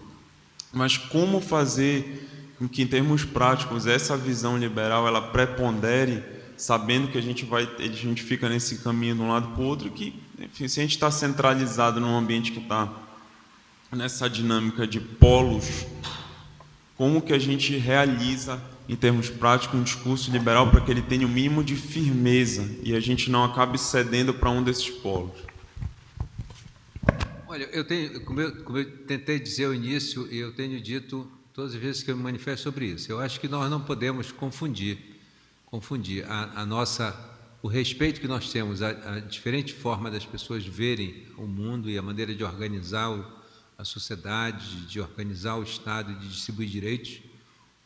Mas como fazer com que, em termos práticos, essa visão liberal ela prepondere, sabendo que a gente fica nesse caminho de um lado para o outro, que, enfim, se a gente está centralizado num ambiente que está nessa dinâmica de polos, como que a gente realiza, em termos práticos, um discurso liberal para que ele tenha o mínimo de firmeza e a gente não acabe cedendo para um desses polos? Olha, como eu tentei dizer ao início, e eu tenho dito todas as vezes que eu me manifesto sobre isso, eu acho que nós não podemos confundir o respeito que nós temos a diferente forma das pessoas verem o mundo e a maneira de organizar a sociedade, de organizar o Estado e de distribuir direitos,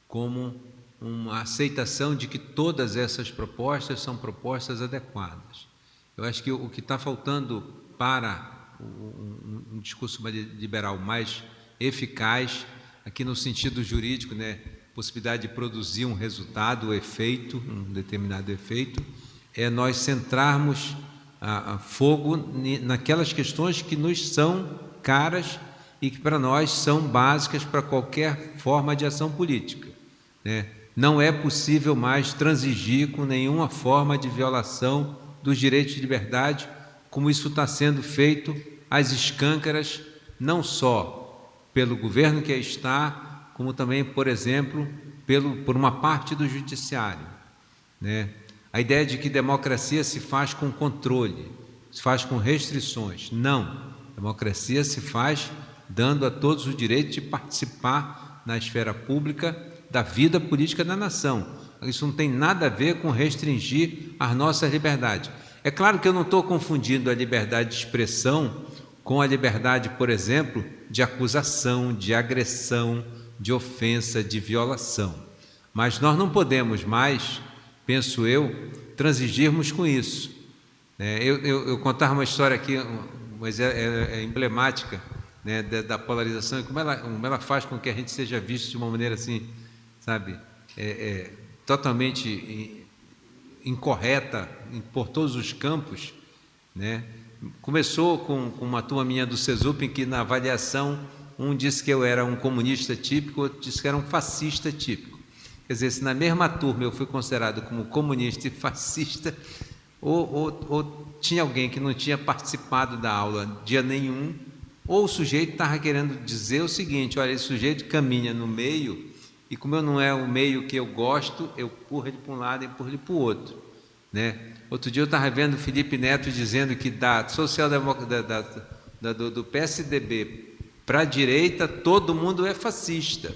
como uma aceitação de que todas essas propostas são propostas adequadas. Eu acho que o que está faltando para um discurso liberal mais eficaz, aqui no sentido jurídico, né, possibilidade de produzir um resultado, um determinado efeito, é nós centrarmos a fogo naquelas questões que nos são caras e que para nós são básicas para qualquer forma de ação política, né? Não é possível mais transigir com nenhuma forma de violação dos direitos de liberdade, como isso está sendo feito às escâncaras, não só pelo governo que aí está, como também, por exemplo, por uma parte do judiciário, né? A ideia de que democracia se faz com controle, se faz com restrições. Não, democracia se faz dando a todos o direito de participar na esfera pública da vida política da nação. Isso não tem nada a ver com restringir as nossas liberdades. É claro que eu não estou confundindo a liberdade de expressão com a liberdade, por exemplo, de acusação, de agressão, de ofensa, de violação. Mas nós não podemos mais, penso eu, transigirmos com isso. Eu contava uma história aqui, mas é emblemática, né, da polarização e como ela faz com que a gente seja visto de uma maneira assim, sabe, totalmente incorreta por todos os campos, né? Começou com uma turma minha do CESUP, em que na avaliação um disse que eu era um comunista típico, outro disse que era um fascista típico. Quer dizer, se na mesma turma eu fui considerado como comunista e fascista, ou tinha alguém que não tinha participado da aula dia nenhum, ou o sujeito estava querendo dizer o seguinte: olha, esse sujeito caminha no meio, e como eu não é o meio que eu gosto, eu empurro ele para um lado e empurro ele para o outro, né? Outro dia eu estava vendo o Felipe Neto dizendo que do PSDB para a direita todo mundo é fascista,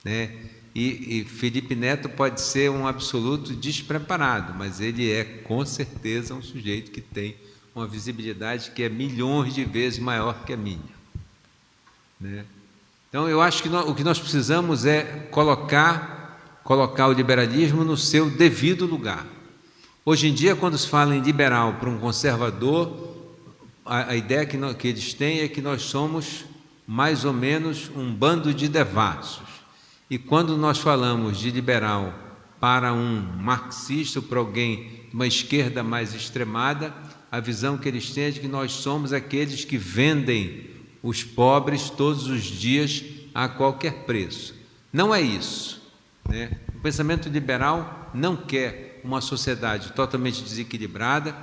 né? E Felipe Neto pode ser um absoluto despreparado, mas ele é com certeza um sujeito que tem uma visibilidade que é milhões de vezes maior que a minha, né? Então eu acho que o que nós precisamos é colocar o liberalismo no seu devido lugar. Hoje em dia, quando se fala em liberal para um conservador, a ideia que eles têm é que nós somos mais ou menos um bando de devassos. E quando nós falamos de liberal para um marxista, para alguém de uma esquerda mais extremada, a visão que eles têm é de que nós somos aqueles que vendem os pobres todos os dias a qualquer preço. Não é isso, né? O pensamento liberal não quer uma sociedade totalmente desequilibrada,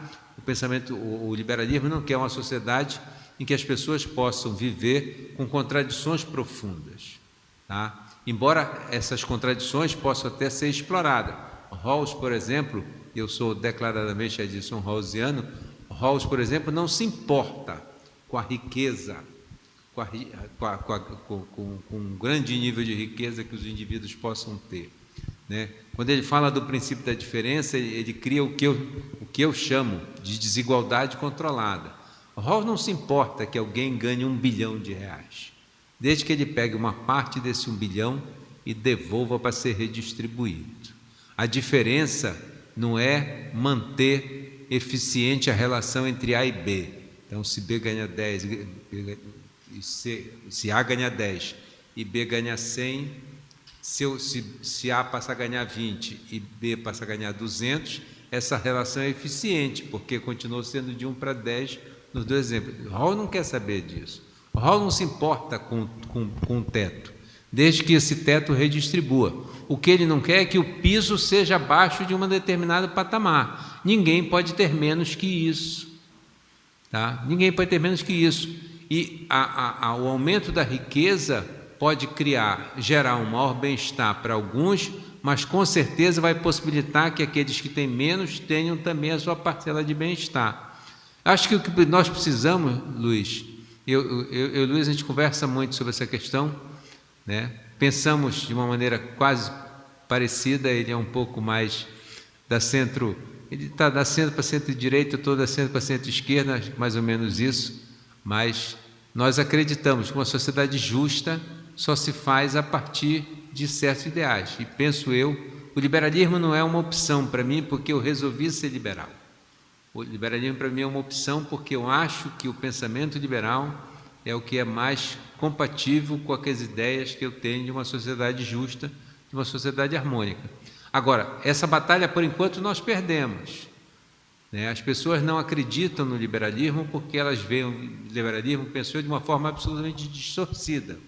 o liberalismo não quer uma sociedade em que as pessoas possam viver com contradições profundas, tá? Embora essas contradições possam até ser exploradas. Rawls, por exemplo, eu sou declaradamente Edson Rawlsiano, Rawls, por exemplo, não se importa com a riqueza, com um grande nível de riqueza que os indivíduos possam ter, né? Quando ele fala do princípio da diferença, ele cria o que eu chamo de desigualdade controlada. Rawls não se importa que alguém ganhe R$1 bilhão, desde que ele pegue uma parte desse 1 bilhão e devolva para ser redistribuído. A diferença não é manter eficiente a relação entre A e B. Então, se B ganha 10 se A ganha 10 e B ganha 100, se A passa a ganhar 20 e B passa a ganhar 200, essa relação é eficiente, porque continuou sendo de 1 para 10 nos dois exemplos. O Raul não quer saber disso. O Raul não se importa com o teto, desde que esse teto redistribua. O que ele não quer é que o piso seja abaixo de um determinado patamar. Ninguém pode ter menos que isso. Tá? Ninguém pode ter menos que isso. E o aumento da riqueza pode gerar um maior bem-estar para alguns, mas com certeza vai possibilitar que aqueles que têm menos tenham também a sua parcela de bem-estar. Acho que o que nós precisamos, Luiz, eu e o Luiz, a gente conversa muito sobre essa questão, né? Pensamos de uma maneira quase parecida, ele é um pouco mais da centro, ele está da centro para centro-direita, eu estou da centro para centro-esquerda, mais ou menos isso, mas nós acreditamos que uma sociedade justa só se faz a partir de certos ideais. E penso eu, o liberalismo não é uma opção para mim porque eu resolvi ser liberal. O liberalismo para mim é uma opção porque eu acho que o pensamento liberal é o que é mais compatível com aquelas ideias que eu tenho de uma sociedade justa, de uma sociedade harmônica. Agora, essa batalha, por enquanto, nós perdemos. Né? As pessoas não acreditam no liberalismo porque elas veem o liberalismo, pensou de uma forma absolutamente distorcida.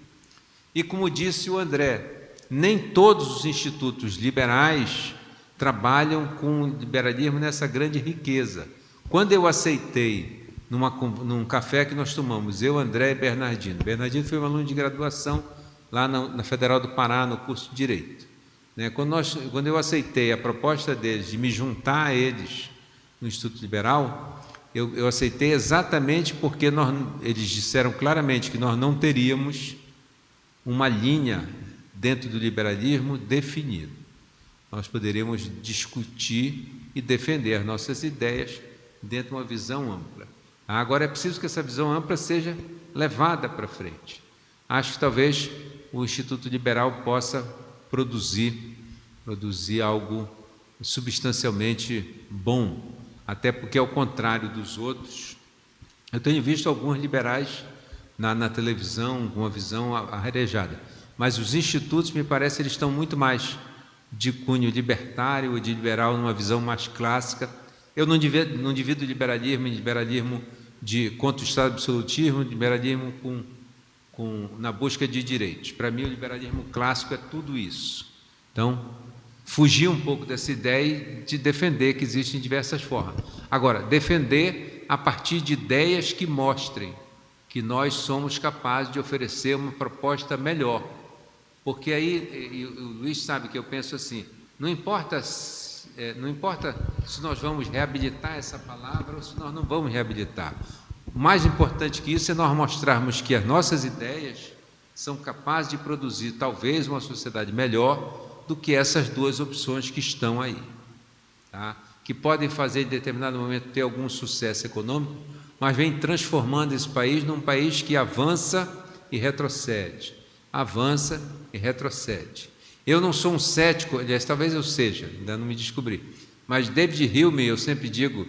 E como disse o André, nem todos os institutos liberais trabalham com o liberalismo nessa grande riqueza. Quando eu aceitei, num café que nós tomamos, eu, André e Bernardino. Bernardino foi um aluno de graduação lá na Federal do Pará, no curso de Direito. Né? Quando eu aceitei a proposta deles de me juntar a eles no Instituto Liberal, eu aceitei exatamente porque eles disseram claramente que nós não teríamos uma linha dentro do liberalismo definida. Nós poderíamos discutir e defender nossas ideias dentro de uma visão ampla. Agora é preciso que essa visão ampla seja levada para frente. Acho que talvez o Instituto Liberal possa produzir algo substancialmente bom, até porque, ao contrário dos outros, eu tenho visto alguns liberais na televisão com uma visão arrejada, mas os institutos, me parece, eles estão muito mais de cunho libertário ou de liberal, numa visão mais clássica. Eu não divido liberalismo em liberalismo contra o Estado absolutismo, liberalismo na busca de direitos. Para mim, o liberalismo clássico é tudo isso. Então, fugir um pouco dessa ideia de defender que existem diversas formas. Agora, defender a partir de ideias que mostrem que nós somos capazes de oferecer uma proposta melhor. Porque aí, o Luiz sabe que eu penso assim, não importa se nós vamos reabilitar essa palavra ou se nós não vamos reabilitar. O mais importante que isso é nós mostrarmos que as nossas ideias são capazes de produzir talvez uma sociedade melhor do que essas duas opções que estão aí, tá? Que podem fazer em determinado momento ter algum sucesso econômico, mas vem transformando esse país num país que avança e retrocede, avança e retrocede. Eu não sou um cético, aliás, talvez eu seja, ainda não me descobri, mas David Hume, eu sempre digo,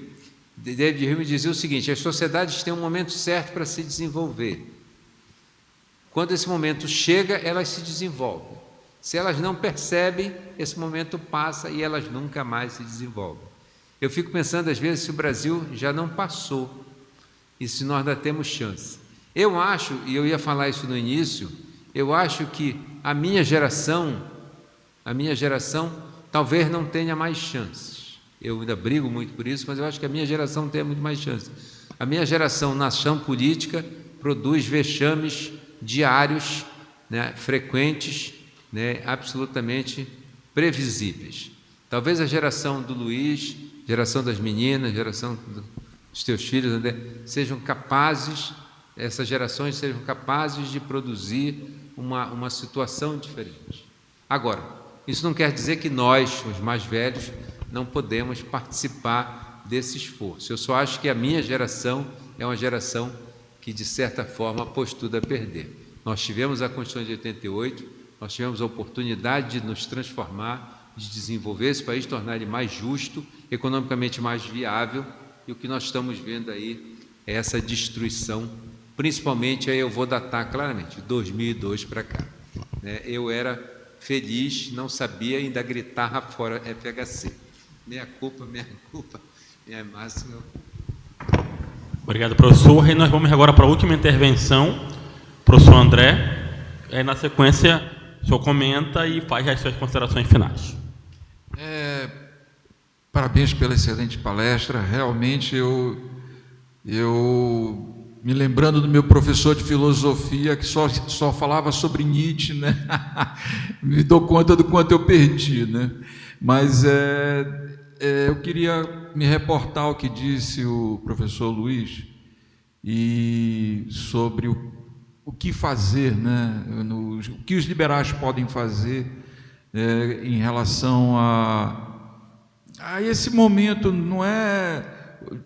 David Hume dizia o seguinte: as sociedades têm um momento certo para se desenvolver. Quando esse momento chega, elas se desenvolvem. Se elas não percebem, esse momento passa e elas nunca mais se desenvolvem. Eu fico pensando, às vezes, se o Brasil já não passou e se nós ainda temos chance. Eu acho, e eu ia falar isso no início, eu acho que a minha geração talvez não tenha mais chances. Eu ainda brigo muito por isso, mas eu acho que a minha geração tem muito mais chances. A minha geração, na ação política, produz vexames diários, né, frequentes, né, absolutamente previsíveis. Talvez a geração do Luiz, geração das meninas, geração dos teus filhos, André, essas gerações sejam capazes de produzir uma situação diferente. Agora, isso não quer dizer que nós, os mais velhos, não podemos participar desse esforço. Eu só acho que a minha geração é uma geração que, de certa forma, pôs tudo a perder. Nós tivemos a Constituição de 88, nós tivemos a oportunidade de nos transformar, de desenvolver esse país, tornar ele mais justo, economicamente mais viável, e o que nós estamos vendo aí é essa destruição principalmente, aí eu vou datar claramente, de 2002 para cá. Né? Eu era feliz, não sabia, ainda gritava fora FHC. Minha culpa, minha máxima. Obrigado, professor. E nós vamos agora para a última intervenção, professor André. Aí, na sequência, o senhor comenta e faz as suas considerações finais. Parabéns pela excelente palestra. Realmente, eu me lembrando do meu professor de filosofia, que só falava sobre Nietzsche, né? Me dou conta do quanto eu perdi, né? Mas eu queria me reportar ao que disse o professor Luiz e sobre o que fazer, né? O que os liberais podem fazer em relação a esse momento.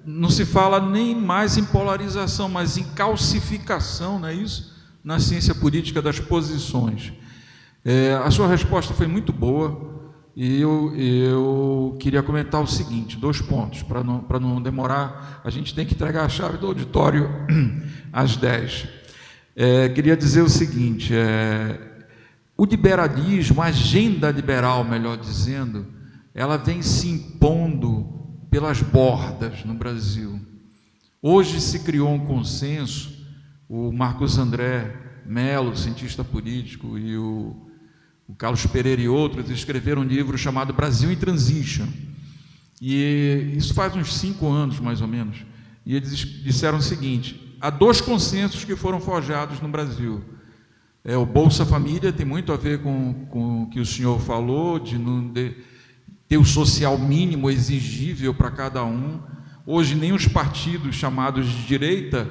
Não se fala nem mais em polarização, mas em calcificação, não é isso? Na ciência política das posições. A sua resposta foi muito boa e eu queria comentar o seguinte, 2 pontos, para não demorar. A gente tem que entregar a chave do auditório às 10. Queria dizer o seguinte, o liberalismo, a agenda liberal, melhor dizendo, ela vem se impondo pelas bordas no Brasil. Hoje se criou um consenso, o Marcos André Mello, cientista político, e o Carlos Pereira e outros escreveram um livro chamado Brasil in Transition, e isso faz uns 5 anos mais ou menos, e eles disseram o seguinte: há 2 consensos que foram forjados no Brasil. O Bolsa Família tem muito a ver com o que o senhor falou, de ter o social mínimo exigível para cada um. Hoje nem os partidos chamados de direita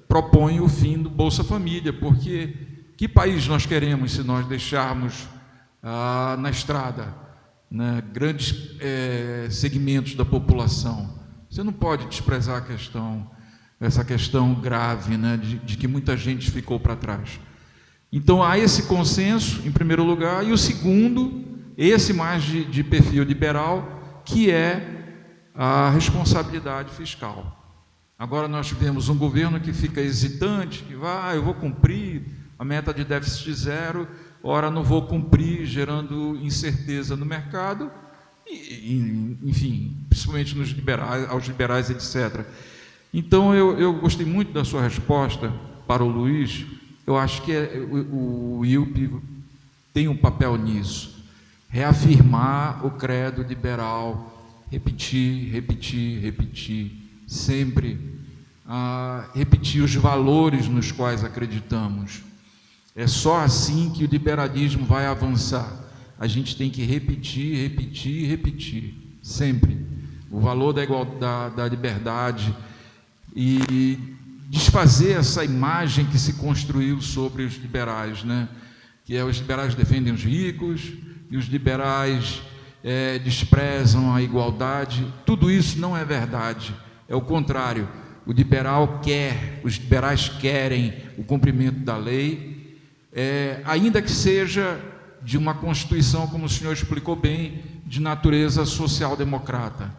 propõem o fim do Bolsa Família, porque que país nós queremos se nós deixarmos na estrada, né, grandes segmentos da população? Você não pode desprezar essa questão grave, né, de que muita gente ficou para trás. Então há esse consenso, em primeiro lugar, e o segundo, esse mais de perfil liberal, que é a responsabilidade fiscal. Agora nós tivemos um governo que fica hesitante, que vai, eu vou cumprir a meta de déficit zero, ora não vou cumprir, gerando incerteza no mercado, enfim, principalmente aos liberais, etc. Então eu gostei muito da sua resposta para o Luiz. Eu acho que o IUP tem um papel nisso. Reafirmar o credo liberal, repetir, sempre repetir os valores nos quais acreditamos. É só assim que o liberalismo vai avançar. A gente tem que repetir, sempre, o valor da liberdade e desfazer essa imagem que se construiu sobre os liberais, né? Que os liberais defendem os ricos e os liberais desprezam a igualdade. Tudo isso não é verdade, é o contrário. Os liberais querem o cumprimento da lei, ainda que seja de uma constituição, como o senhor explicou bem, de natureza social-democrata.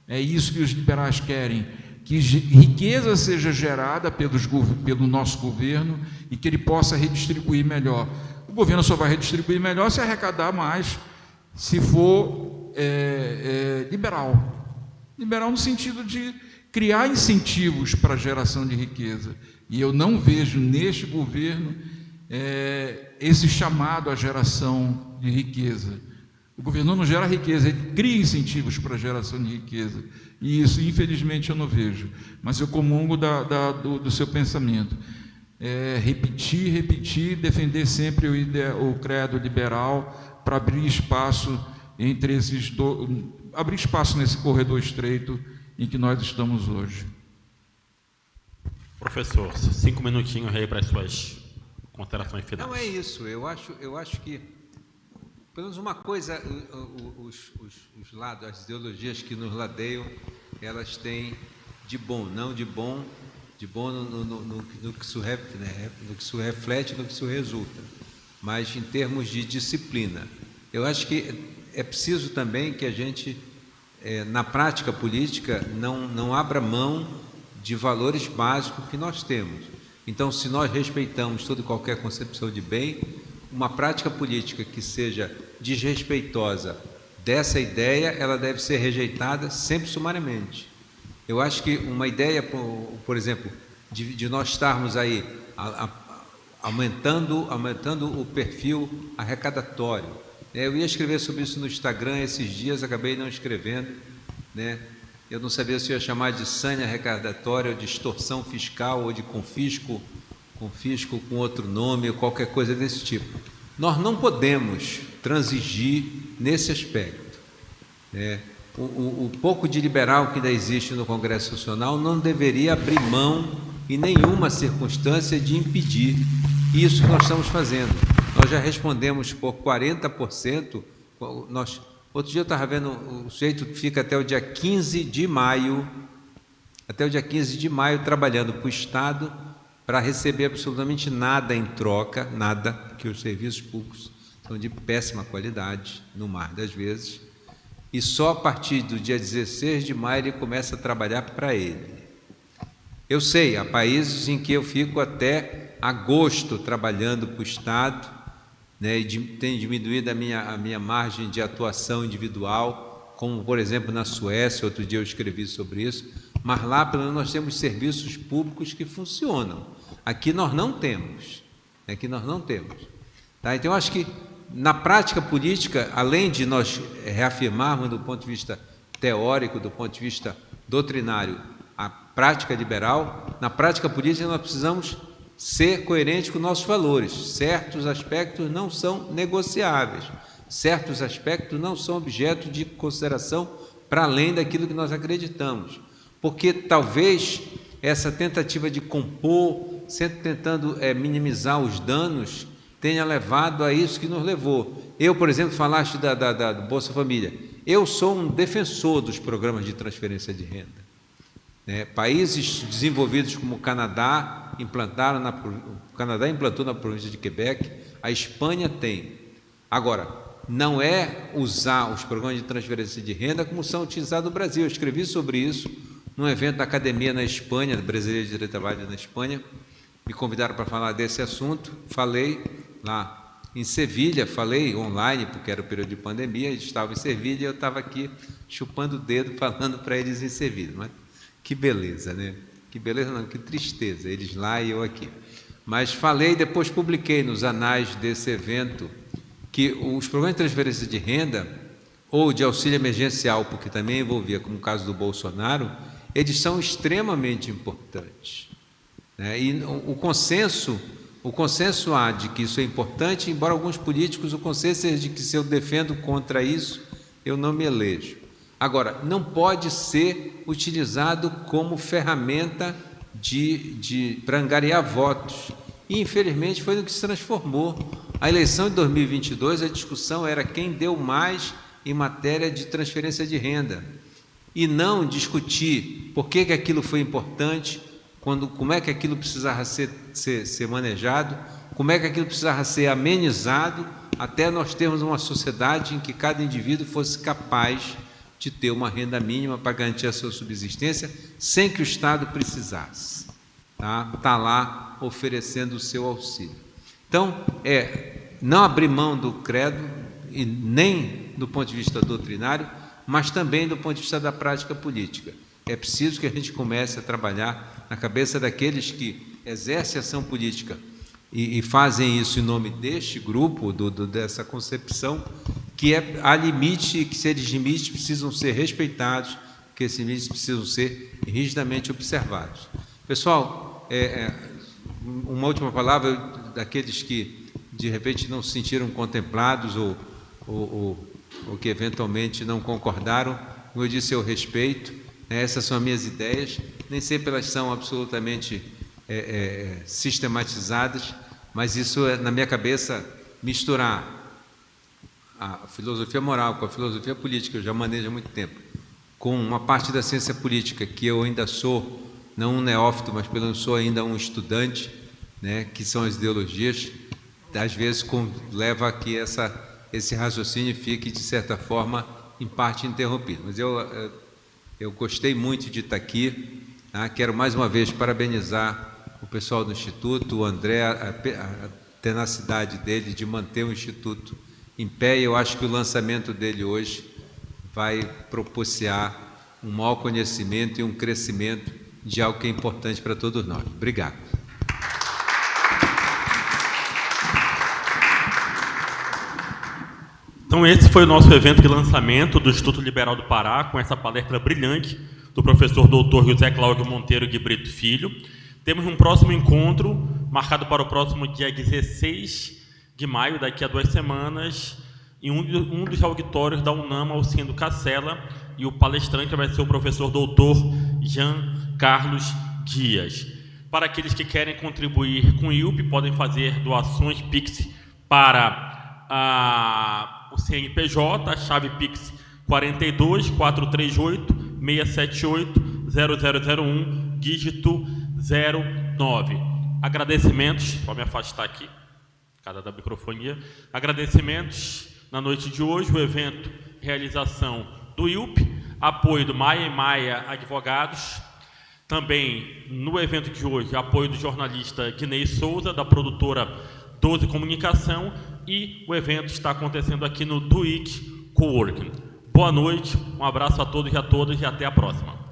É isso que os liberais querem, que riqueza seja gerada pelo nosso governo e que ele possa redistribuir melhor. O governo só vai redistribuir melhor se arrecadar mais, se for liberal. Liberal no sentido de criar incentivos para a geração de riqueza. E eu não vejo neste governo esse chamado à geração de riqueza. O governo não gera riqueza, ele cria incentivos para a geração de riqueza. E isso, infelizmente, eu não vejo. Mas eu comungo do seu pensamento. Repetir, defender sempre o credo liberal para abrir espaço abrir espaço nesse corredor estreito em que nós estamos hoje. Professor, 5 minutinhos aí para as suas considerações finais. Não é isso. Eu acho que, pelo menos uma coisa, os lados, as ideologias que nos ladeiam, elas têm de bom, não de bom no que isso reflete, no que isso resulta, mas em termos de disciplina. Eu acho que é preciso também que a gente, na prática política, não abra mão de valores básicos que nós temos. Então, se nós respeitamos toda e qualquer concepção de bem, uma prática política que seja desrespeitosa dessa ideia, ela deve ser rejeitada sempre sumariamente. Eu acho que uma ideia, por exemplo, de nós estarmos aí aumentando o perfil arrecadatório. Eu ia escrever sobre isso no Instagram esses dias, acabei não escrevendo, né? Eu não sabia se eu ia chamar de sanha arrecadatória, ou de extorsão fiscal, ou de confisco com outro nome, ou qualquer coisa desse tipo. Nós não podemos transigir nesse aspecto, né? O pouco de liberal que ainda existe no Congresso Nacional não deveria abrir mão em nenhuma circunstância de impedir isso que nós estamos fazendo. Nós já respondemos por 40%. Outro dia eu estava vendo, o sujeito fica até o dia 15 de maio, trabalhando para o Estado para receber absolutamente nada em troca, nada, porque os serviços públicos são de péssima qualidade, no mar das vezes, e só a partir do dia 16 de maio ele começa a trabalhar para ele. Eu sei, há países em que eu fico até agosto trabalhando para o Estado, né, e tem diminuído a minha margem de atuação individual, como, por exemplo, na Suécia. Outro dia eu escrevi sobre isso, mas lá, pelo menos, nós temos serviços públicos que funcionam. Aqui nós não temos. Tá? Então, eu acho que, na prática política, além de nós reafirmarmos do ponto de vista teórico, do ponto de vista doutrinário, a prática liberal, na prática política nós precisamos ser coerentes com nossos valores. Certos aspectos não são negociáveis, certos aspectos não são objeto de consideração para além daquilo que nós acreditamos, porque talvez essa tentativa de compor, sempre tentando minimizar os danos, tenha levado a isso que nos levou. Eu, por exemplo, falaste da Bolsa Família. Eu sou um defensor dos programas de transferência de renda. Países desenvolvidos como o Canadá implantou na província de Quebec, a Espanha tem. Agora, não é usar os programas de transferência de renda como são utilizados no Brasil. Eu escrevi sobre isso num evento da academia na Espanha, Brasileira de Direito do Trabalho na Espanha. Me convidaram para falar desse assunto, falei lá em Sevilha, falei online, porque era o período de pandemia, eles estavam em Sevilha e eu estava aqui chupando o dedo, falando para eles em Sevilha. Mas que beleza, né? Que beleza não, que tristeza, eles lá e eu aqui. Mas falei, depois publiquei nos anais desse evento que os programas de transferência de renda ou de auxílio emergencial, porque também envolvia, como o caso do Bolsonaro, eles são extremamente importantes. E o consenso há de que isso é importante, embora alguns políticos, o consenso seja de que se eu defendo contra isso, eu não me elejo. Agora, não pode ser utilizado como ferramenta para angariar votos. E, infelizmente, foi no que se transformou. A eleição de 2022, a discussão era quem deu mais em matéria de transferência de renda. E não discutir por que aquilo foi importante, como é que aquilo precisava ser manejado, como é que aquilo precisava ser amenizado, até nós termos uma sociedade em que cada indivíduo fosse capaz de ter uma renda mínima para garantir a sua subsistência, sem que o Estado precisasse tá lá oferecendo o seu auxílio. Então, não abrir mão do credo, e nem do ponto de vista doutrinário, mas também do ponto de vista da prática política. É preciso que a gente comece a trabalhar na cabeça daqueles que exercem ação política e fazem isso em nome deste grupo, dessa concepção, que há limite e que esses limites precisam ser respeitados, que esses limites precisam ser rigidamente observados. Pessoal, uma última palavra daqueles que, de repente, não se sentiram contemplados ou que, eventualmente, não concordaram. Como eu disse, eu respeito, essas são as minhas ideias, nem sempre elas são absolutamente sistematizadas, mas isso, na minha cabeça, misturar a filosofia moral com a filosofia política, eu já manejo há muito tempo, com uma parte da ciência política que eu ainda sou, não um neófito, mas pelo menos sou ainda um estudante, que são as ideologias, às vezes leva a que esse raciocínio fique, de certa forma, em parte interrompido. Mas eu gostei muito de estar aqui, quero mais uma vez parabenizar o pessoal do Instituto, o André, a tenacidade dele de manter o Instituto em pé, e eu acho que o lançamento dele hoje vai propiciar um maior conhecimento e um crescimento de algo que é importante para todos nós. Obrigado. Então esse foi o nosso evento de lançamento do Instituto Liberal do Pará, com essa palestra brilhante do professor doutor José Cláudio Monteiro de Brito Filho. Temos um próximo encontro, marcado para o próximo dia 16 de maio, daqui a 2 semanas, em um dos auditórios da UNAMA, Alcindo Cacela, e o palestrante vai ser o professor doutor Jean Carlos Dias. Para aqueles que querem contribuir com o IUP, podem fazer doações Pix para o CNPJ, a chave Pix 42 438 678 0001, dígito 09. Agradecimentos, vou me afastar aqui, cada da microfonia. Agradecimentos na noite de hoje, o evento, realização do IUP, apoio do Maia e Maia Advogados. Também, no evento de hoje, apoio do jornalista Guinei Souza, da produtora 12 Comunicação, e o evento está acontecendo aqui no Do It Coworking. Boa noite, um abraço a todos e a todas e até a próxima.